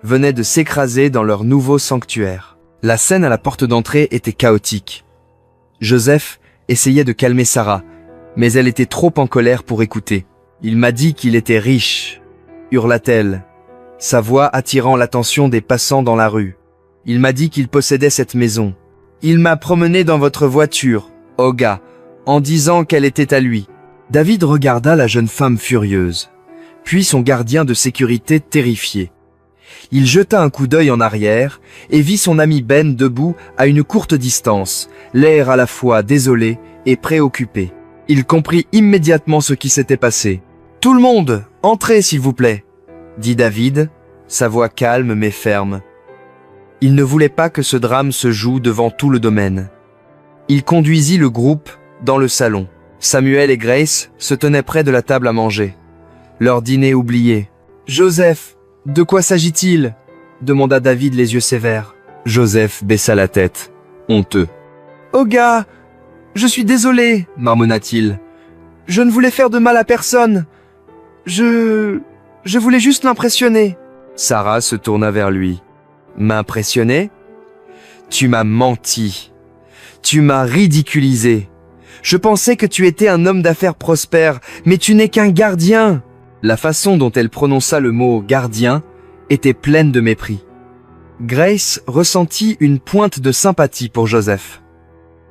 S1: venait de s'écraser dans leur nouveau sanctuaire. La scène à la porte d'entrée était chaotique. Joseph essayait de calmer Sarah, mais elle était trop en colère pour écouter. « Il m'a dit qu'il était riche !» hurla-t-elle, sa voix attirant l'attention des passants dans la rue. « Il m'a dit qu'il possédait cette maison. Il m'a promené dans votre voiture, Olga, en disant qu'elle était à lui. » David regarda la jeune femme furieuse, puis son gardien de sécurité terrifié. Il jeta un coup d'œil en arrière et vit son ami Ben debout à une courte distance, l'air à la fois désolé et préoccupé. Il comprit immédiatement ce qui s'était passé. « Tout le monde, entrez s'il vous plaît !» dit David, sa voix calme mais ferme. Il ne voulait pas que ce drame se joue devant tout le domaine. Il conduisit le groupe dans le salon. Samuel et Grace se tenaient près de la table à manger. Leur dîner oublié. « Joseph, de quoi s'agit-il » demanda David les yeux sévères. Joseph baissa la tête, honteux. « Oh gars, je suis désolé, marmonna-t-il. Je ne voulais faire de mal à personne. Je voulais juste l'impressionner. » Sarah se tourna vers lui. « M'impressionner ? Tu m'as menti. Tu m'as ridiculisé. Je pensais que tu étais un homme d'affaires prospère, mais tu n'es qu'un gardien. » La façon dont elle prononça le mot « gardien » était pleine de mépris. Grace ressentit une pointe de sympathie pour Joseph.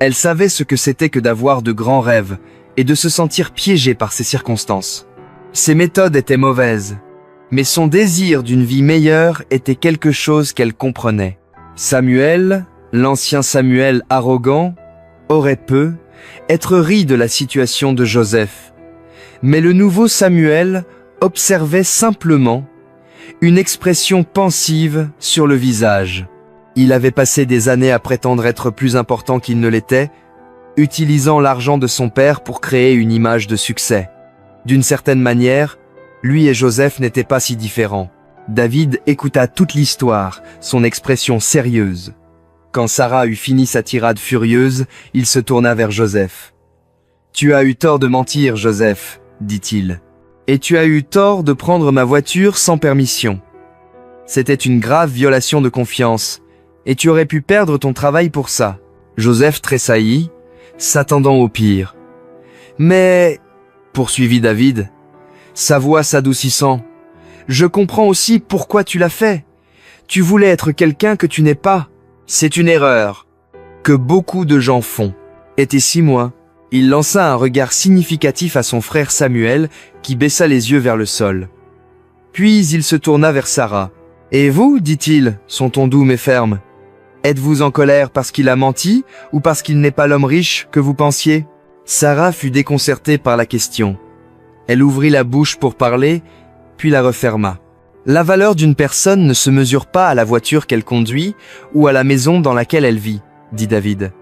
S1: Elle savait ce que c'était que d'avoir de grands rêves et de se sentir piégée par ces circonstances. Ses méthodes étaient mauvaises, mais son désir d'une vie meilleure était quelque chose qu'elle comprenait. Samuel, l'ancien Samuel arrogant, aurait pu être ri de la situation de Joseph. Mais le nouveau Samuel observait simplement une expression pensive sur le visage. Il avait passé des années à prétendre être plus important qu'il ne l'était, utilisant l'argent de son père pour créer une image de succès. D'une certaine manière, lui et Joseph n'étaient pas si différents. David écouta toute l'histoire, son expression sérieuse. Quand Sarah eut fini sa tirade furieuse, il se tourna vers Joseph. « Tu as eu tort de mentir, Joseph, » dit-il. « Et tu as eu tort de prendre ma voiture sans permission. C'était une grave violation de confiance, et tu aurais pu perdre ton travail pour ça. Joseph tressaillit, s'attendant au pire. « Mais, poursuivit David, sa voix s'adoucissant, je comprends aussi pourquoi tu l'as fait. Tu voulais être quelqu'un que tu n'es pas. C'est une erreur que beaucoup de gens font. Était-ce moi ?» Il lança un regard significatif à son frère Samuel, qui baissa les yeux vers le sol. Puis il se tourna vers Sarah. « Et vous, dit-il, son ton doux mais ferme, êtes-vous en colère parce qu'il a menti ou parce qu'il n'est pas l'homme riche que vous pensiez ?» Sarah fut déconcertée par la question. Elle ouvrit la bouche pour parler, puis la referma. « La valeur d'une personne ne se mesure pas à la voiture qu'elle conduit ou à la maison dans laquelle elle vit, dit David.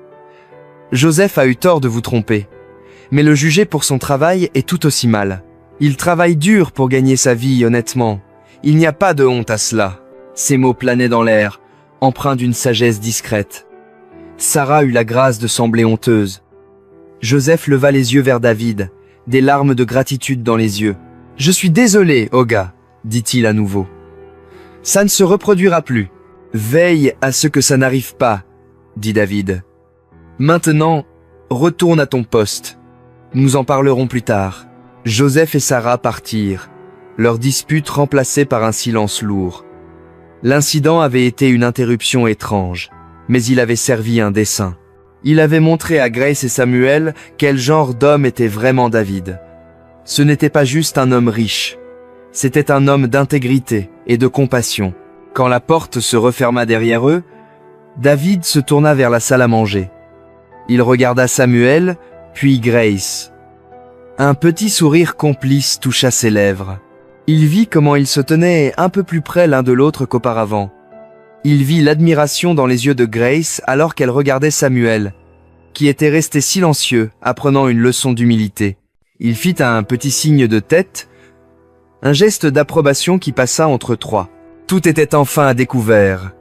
S1: Joseph a eu tort de vous tromper, mais le juger pour son travail est tout aussi mal. Il travaille dur pour gagner sa vie, honnêtement. Il n'y a pas de honte à cela. » Ces mots planaient dans l'air, empreints d'une sagesse discrète. Sarah eut la grâce de sembler honteuse. Joseph leva les yeux vers David, des larmes de gratitude dans les yeux. « Je suis désolé, Oga, dit-il à nouveau. Ça ne se reproduira plus. Veille à ce que ça n'arrive pas, dit David. Maintenant, retourne à ton poste. Nous en parlerons plus tard. Joseph et Sarah partirent, leur dispute remplacée par un silence lourd. L'incident avait été une interruption étrange, mais il avait servi un dessein. Il avait montré à Grace et Samuel quel genre d'homme était vraiment David. Ce n'était pas juste un homme riche, c'était un homme d'intégrité et de compassion. Quand la porte se referma derrière eux, David se tourna vers la salle à manger. Il regarda Samuel, puis Grace. Un petit sourire complice toucha ses lèvres. Il vit comment ils se tenaient un peu plus près l'un de l'autre qu'auparavant. Il vit l'admiration dans les yeux de Grace alors qu'elle regardait Samuel, qui était resté silencieux, apprenant une leçon d'humilité. Il fit un petit signe de tête, un geste d'approbation qui passa entre trois. Tout était enfin à découvert.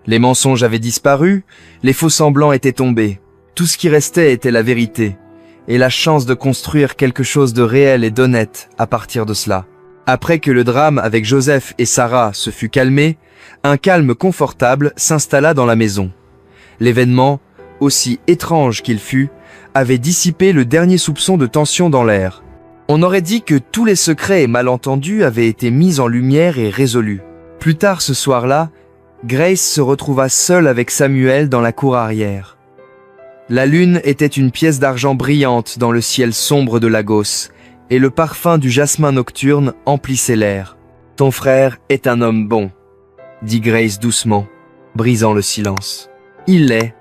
S1: Les mensonges avaient disparu, les faux-semblants étaient tombés. Tout ce qui restait était la vérité, et la chance de construire quelque chose de réel et d'honnête à partir de cela. Après que le drame avec Joseph et Sarah se fut calmé, un calme confortable s'installa dans la maison. L'événement, aussi étrange qu'il fût, avait dissipé le dernier soupçon de tension dans l'air. On aurait dit que tous les secrets et malentendus avaient été mis en lumière et résolus. Plus tard ce soir-là, Grace se retrouva seule avec Samuel dans la cour arrière. La lune était une pièce d'argent brillante dans le ciel sombre de Lagos, et le parfum du jasmin nocturne emplissait l'air. « Ton frère est un homme bon », dit Grace doucement, brisant le silence. « Il l'est »,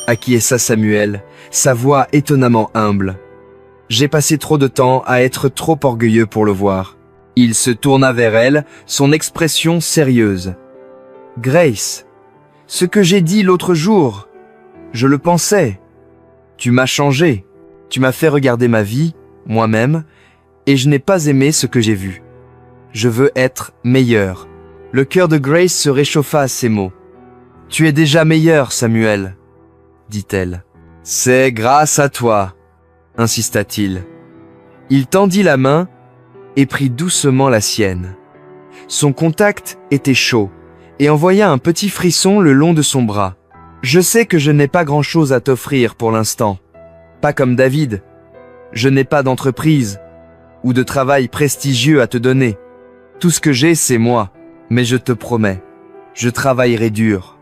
S1: acquiesça Samuel, sa voix étonnamment humble. « J'ai passé trop de temps à être trop orgueilleux pour le voir. » Il se tourna vers elle, son expression sérieuse. « Grace, ce que j'ai dit l'autre jour, je le pensais. Tu m'as changé, tu m'as fait regarder ma vie, moi-même, et je n'ai pas aimé ce que j'ai vu. Je veux être meilleur. » Le cœur de Grace se réchauffa à ces mots. « Tu es déjà meilleur, Samuel, » dit-elle. « C'est grâce à toi, » insista-t-il. Il tendit la main et prit doucement la sienne. Son contact était chaud et envoya un petit frisson le long de son bras. « Je sais que je n'ai pas grand-chose à t'offrir pour l'instant. Pas comme David. Je n'ai pas d'entreprise ou de travail prestigieux à te donner. Tout ce que j'ai, c'est moi. Mais je te promets, je travaillerai dur.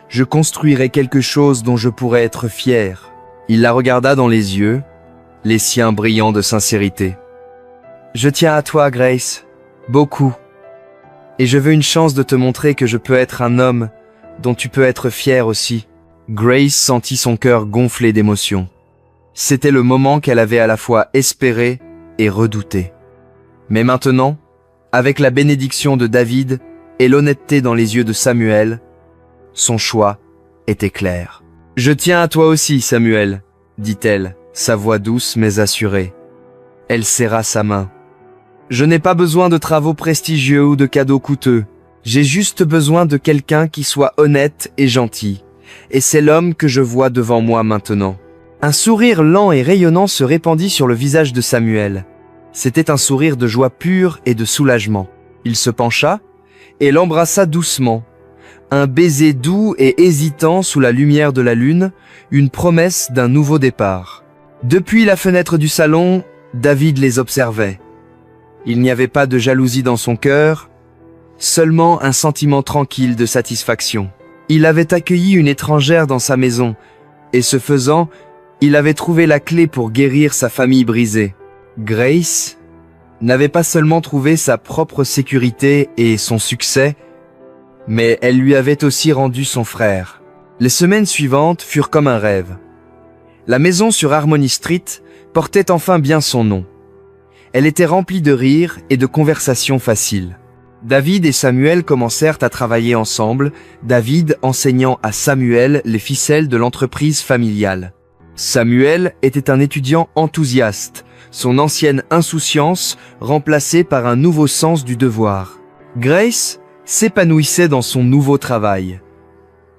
S1: Je construirai quelque chose dont je pourrai être fier. » Il la regarda dans les yeux, les siens brillants de sincérité. « Je tiens à toi, Grace, beaucoup. Et je veux une chance de te montrer que je peux être un homme dont tu peux être fier aussi. » Grace sentit son cœur gonfler d'émotion. C'était le moment qu'elle avait à la fois espéré et redouté. Mais maintenant, avec la bénédiction de David et l'honnêteté dans les yeux de Samuel, son choix était clair. « Je tiens à toi aussi, Samuel, » dit-elle, sa voix douce mais assurée. Elle serra sa main. « Je n'ai pas besoin de travaux prestigieux ou de cadeaux coûteux. J'ai juste besoin de quelqu'un qui soit honnête et gentil. Et c'est l'homme que je vois devant moi maintenant. » Un sourire lent et rayonnant se répandit sur le visage de Samuel. C'était un sourire de joie pure et de soulagement. Il se pencha et l'embrassa doucement, Un baiser doux et hésitant sous la lumière de la lune, une promesse d'un nouveau départ. Depuis la fenêtre du salon, David les observait. Il n'y avait pas de jalousie dans son cœur, seulement un sentiment tranquille de satisfaction. Il avait accueilli une étrangère dans sa maison, et ce faisant, il avait trouvé la clé pour guérir sa famille brisée. Grace n'avait pas seulement trouvé sa propre sécurité et son succès, mais elle lui avait aussi rendu son frère. Les semaines suivantes furent comme un rêve. La maison sur Harmony Street portait enfin bien son nom. Elle était remplie de rires et de conversations faciles. David et Samuel commencèrent à travailler ensemble, David enseignant à Samuel les ficelles de l'entreprise familiale. Samuel était un étudiant enthousiaste, son ancienne insouciance remplacée par un nouveau sens du devoir. Grace s'épanouissait dans son nouveau travail.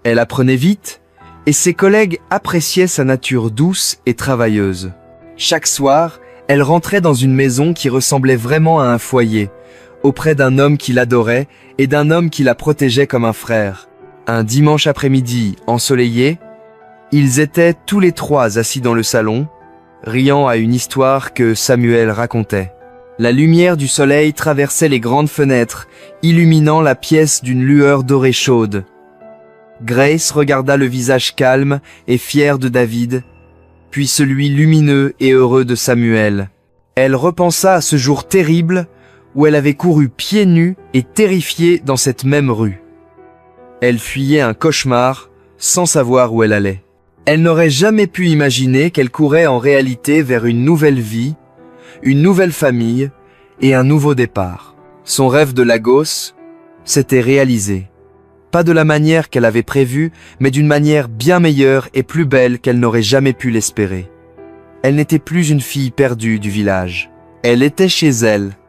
S1: Elle apprenait vite, et ses collègues appréciaient sa nature douce et travailleuse. Chaque soir, elle rentrait dans une maison qui ressemblait vraiment à un foyer, auprès d'un homme qui l'adorait et d'un homme qui la protégeait comme un frère. Un dimanche après-midi ensoleillé, ils étaient tous les trois assis dans le salon, riant à une histoire que Samuel racontait. La lumière du soleil traversait les grandes fenêtres, illuminant la pièce d'une lueur dorée chaude. Grace regarda le visage calme et fier de David, puis celui lumineux et heureux de Samuel. Elle repensa à ce jour terrible où elle avait couru pieds nus et terrifiée dans cette même rue. Elle fuyait un cauchemar sans savoir où elle allait. Elle n'aurait jamais pu imaginer qu'elle courait en réalité vers une nouvelle vie, une nouvelle famille et un nouveau départ. Son rêve de Lagos s'était réalisé. Pas de la manière qu'elle avait prévue, mais d'une manière bien meilleure et plus belle qu'elle n'aurait jamais pu l'espérer. Elle n'était plus une fille perdue du village. Elle était chez elle,